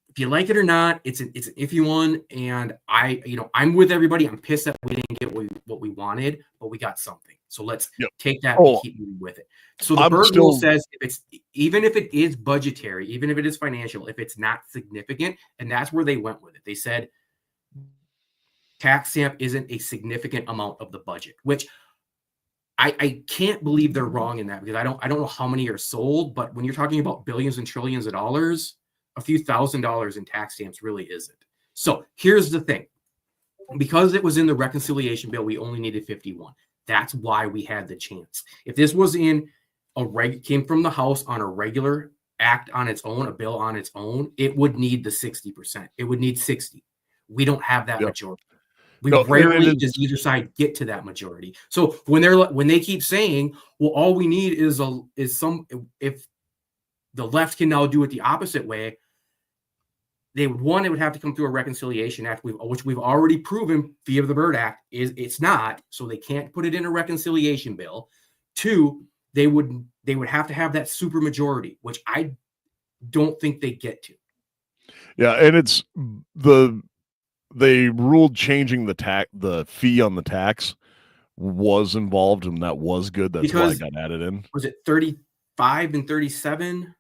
If you like it or not, it's an iffy one. And I'm with everybody. I'm pissed that we didn't get what we wanted, but we got something. So let's take that and keep moving with it. So the Byrd rule says even if it is budgetary, even if it is financial, if it's not significant, and that's where they went with it. They said tax stamp isn't a significant amount of the budget, which I can't believe they're wrong in that because I don't know how many are sold, but when you're talking about billions and trillions of dollars, a few $1,000s in tax stamps really isn't. So here's the thing. Because it was in the reconciliation bill, we only needed 51. That's why we had the chance. If this was in came from the House on a regular act on its own, a bill on its own, it would need the 60%. It would need 60. We don't have that majority. Rarely does either side get to that majority. So when they keep saying, well, all we need is if the left can now do it the opposite way, it would have to come through a reconciliation act, which we've already proven via the Byrd Act it's not, so they can't put it in a reconciliation bill. 2, they would have to have that super majority, which I don't think they get to. Yeah, and it's they ruled changing the fee on the tax was involved, and that was good. That's why it got added in. Was it 35 and 37?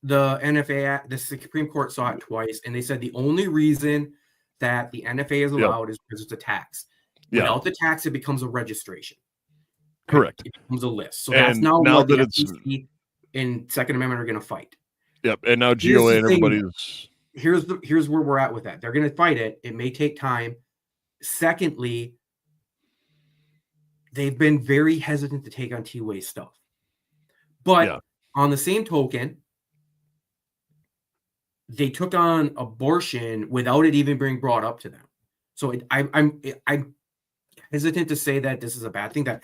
The NFA Act, the Supreme Court saw it twice, and they said the only reason that the NFA is allowed is because it's a tax. Without the tax, it becomes a registration. Correct. It becomes a list. So that's now what the FCC and Second Amendment are going to fight. Yep. And now GOA and everybody's. Here's where we're at with that. They're going to fight it. It may take time. Secondly, they've been very hesitant to take on two-way stuff. But on the same token, they took on abortion without it even being brought up to them. So I'm hesitant to say that this is a bad thing, that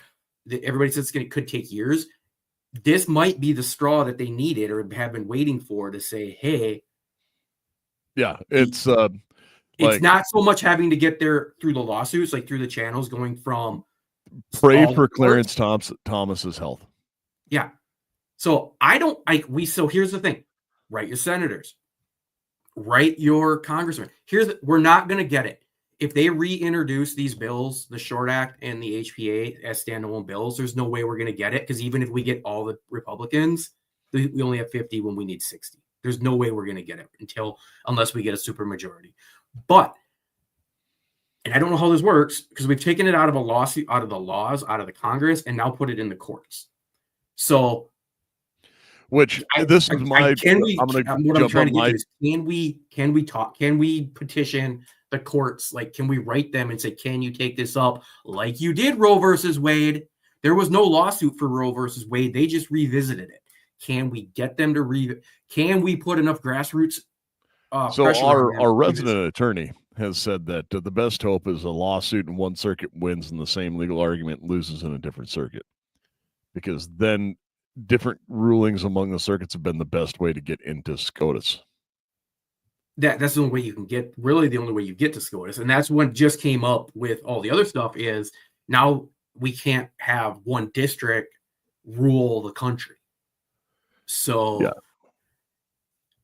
everybody says it could take years. This might be the straw that they needed or have been waiting for to say, hey. Yeah, it's not so much having to get there through the lawsuits, like through the channels going from. Pray for Clarence Thomas's health. Yeah. So so here's the thing. Write your senators. write your congressman. We're not going to get it. If they reintroduce these bills, the Short Act and the HPA as standalone bills, there's no way we're going to get it, because even if we get all the Republicans, we only have 50 when we need 60. There's no way we're going to get it unless we get a supermajority. But, and I don't know how this works, because we've taken it out of a lawsuit, out of the laws, out of the Congress, and now put it in the courts. So, which this is my. What I'm trying to get to is, can we talk? Can we petition the courts? Like, can we write them and say, can you take this up like you did Roe versus Wade? There was no lawsuit for Roe versus Wade. They just revisited it. Can we get them to can we put enough grassroots so our resident attorney has said that the best hope is a lawsuit in one circuit wins and the same legal argument loses in a different circuit, because then different rulings among the circuits have been the best way to get into SCOTUS. That's the only way you can get, really the only way you get to SCOTUS. And that's what just came up with all the other stuff, is now we can't have one district rule the country. So, yeah.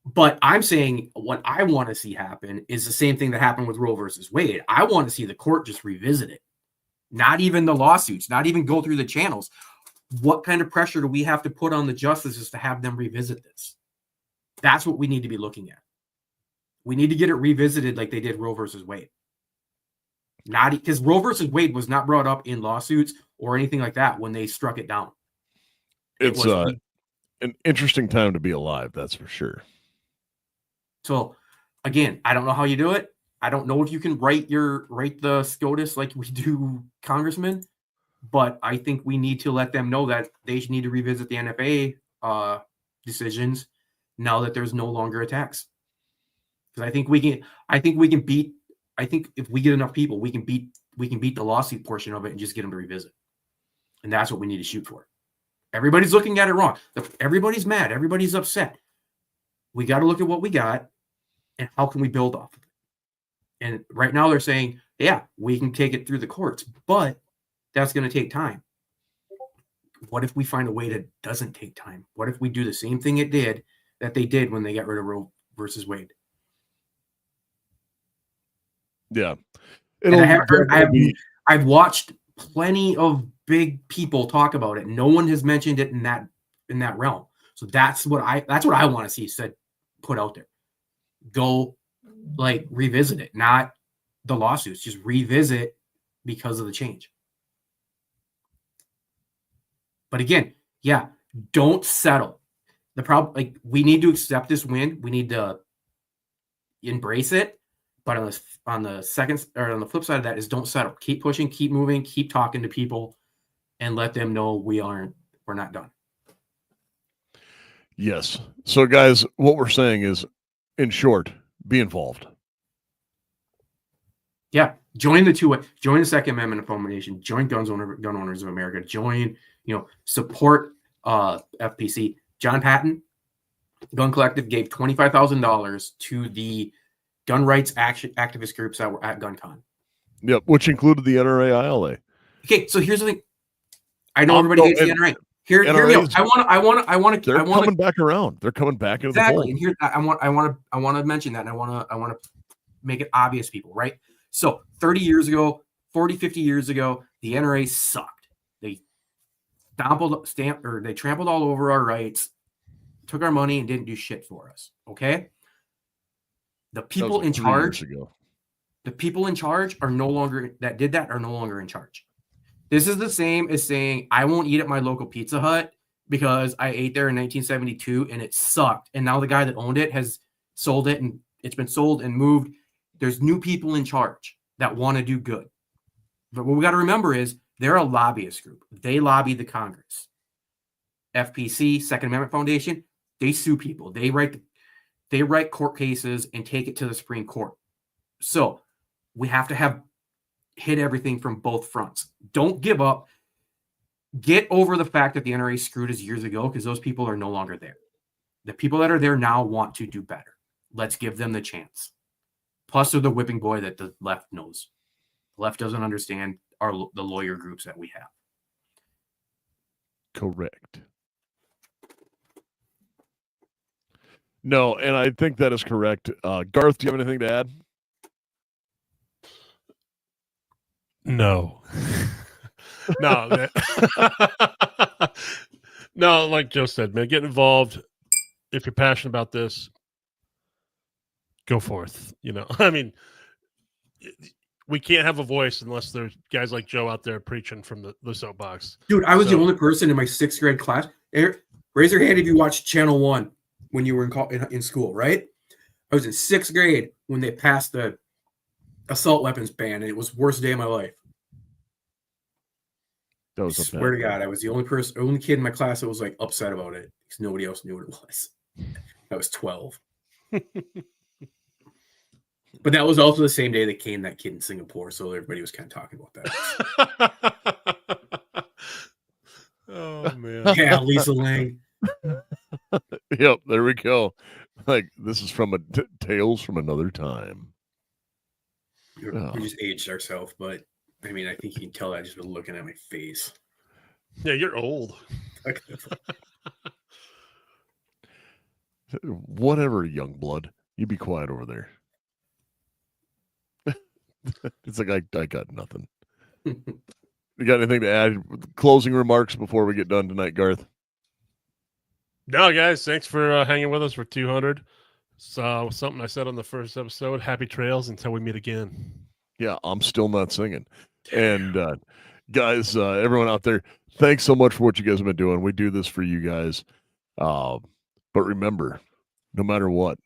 But I'm saying what I want to see happen is the same thing that happened with Roe versus Wade. I want to see the court just revisit it. Not even the lawsuits, not even go through the channels. What kind of pressure do we have to put on the justices to have them revisit this? That's what we need to be looking at. We need to get it revisited like they did Roe versus Wade. Not because Roe versus Wade was not brought up in lawsuits or anything like that when they struck it down. It's an interesting time to be alive, that's for sure. So, again, I don't know how you do it. I don't know if you can write the SCOTUS like we do congressmen, but I think we need to let them know that they need to revisit the NFA decisions now that there's no longer a tax. Because I think if we get enough people, we can beat the lawsuit portion of it and just get them to revisit. And that's what we need to shoot for. Everybody's looking at it wrong. Everybody's mad. Everybody's upset. We got to look at what we got and how can we build off of it. And right now they're saying, yeah, we can take it through the courts, but that's going to take time. What if we find a way that doesn't take time? What if we do the same thing that they did when they got rid of Roe versus Wade? Yeah. I've watched plenty of big people talk about it. No one has mentioned it in that realm. So that's what I want to see said, put out there. Go revisit it, not the lawsuits, just revisit because of the change. But again, yeah, don't settle. The problem, we need to accept this win. We need to embrace it. But on the flip side of that is don't settle. Keep pushing, keep moving, keep talking to people, and let them know we're not done. Yes. So, guys, what we're saying is, in short, be involved. Yeah. Join the Second Amendment Foundation. Join Gun Owners of America. Join, support FPC. John Patton, Gun Collective, gave $25,000 to the gun rights activist groups that were at GunCon. Yep, which included the NRA ILA. Okay, so here's the thing. I know everybody hates the NRA. Hear me out. I want to. They're coming back around. They're coming back into the fold. And here, I want to mention that, and I want to make it obvious, people, right? So 30 years ago, 40, 50 years ago, the NRA sucked. They trampled all over our rights, took our money, and didn't do shit for us. Okay. The people in charge are no longer in charge. This is the same as saying, I won't eat at my local Pizza Hut because I ate there in 1972 and it sucked. And now the guy that owned it has sold it and it's been sold and moved. There's new people in charge that want to do good. But what we got to remember is they're a lobbyist group. They lobby the Congress. FPC, Second Amendment Foundation, they sue people. They write court cases and take it to the Supreme Court. So we have to hit everything from both fronts. Don't give up. Get over the fact that the NRA screwed us years ago, because those people are no longer there. The people that are there now want to do better. Let's give them the chance. Plus, they're the whipping boy that the left knows. The left doesn't understand the lawyer groups that we have. Correct. No, and I think that is correct. Garth, do you have anything to add? No. No. No, like Joe said, man, get involved. If you're passionate about this, go forth. I mean, we can't have a voice unless there's guys like Joe out there preaching from the soapbox. Dude, I was the only person in my 6th grade class. Raise your hand if you watched Channel 1 when you were in school, right? I was in 6th grade when they passed the assault weapons ban, and it was the worst day of my life. I swear to God, I was the only kid in my class that was like upset about it because nobody else knew what it was. I was 12. But that was also the same day that came that kid in Singapore, so everybody was kind of talking about that. Oh, man. Yeah, Lisa Lang. Yep, there we go. Like, this is from Tales from Another Time. We just aged ourselves, but I mean, I think you can tell that just by looking at my face. Yeah, you're old. Whatever, young blood. You be quiet over there. It's like I got nothing. You got anything to add? Closing remarks before we get done tonight, Garth? No, guys, thanks for hanging with us for 200. So something I said on the first episode, happy trails until we meet again. Yeah, I'm still not singing. And guys, everyone out there, thanks so much for what you guys have been doing. We do this for you guys. But remember, no matter what,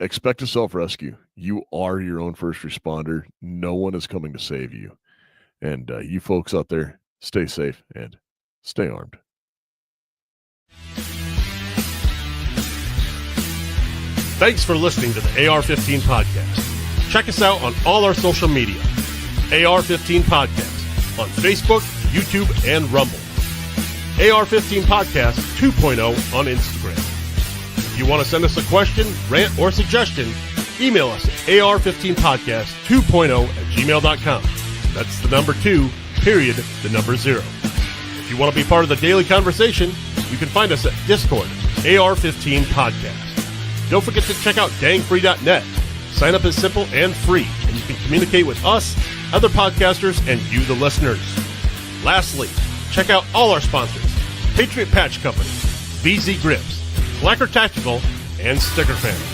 expect a self-rescue. You are your own first responder. No one is coming to save you. And you folks out there, stay safe and stay armed. Thanks for listening to the AR-15 podcast. Check us out on all our social media. AR-15 podcast on Facebook, YouTube, and Rumble. AR-15 podcast 2.0 on Instagram. If you want to send us a question, rant, or suggestion, email us at AR-15podcast2.0@gmail.com. That's the number 2, period, the number 0. If you want to be part of the daily conversation, you can find us at Discord, AR-15 podcast. Don't forget to check out dangfree.net. Sign up is simple and free, and you can communicate with us, other podcasters, and you, the listeners. Lastly, check out all our sponsors: Patriot Patch Company, BZ Grips, Blacker Tactical, and Sticker Family.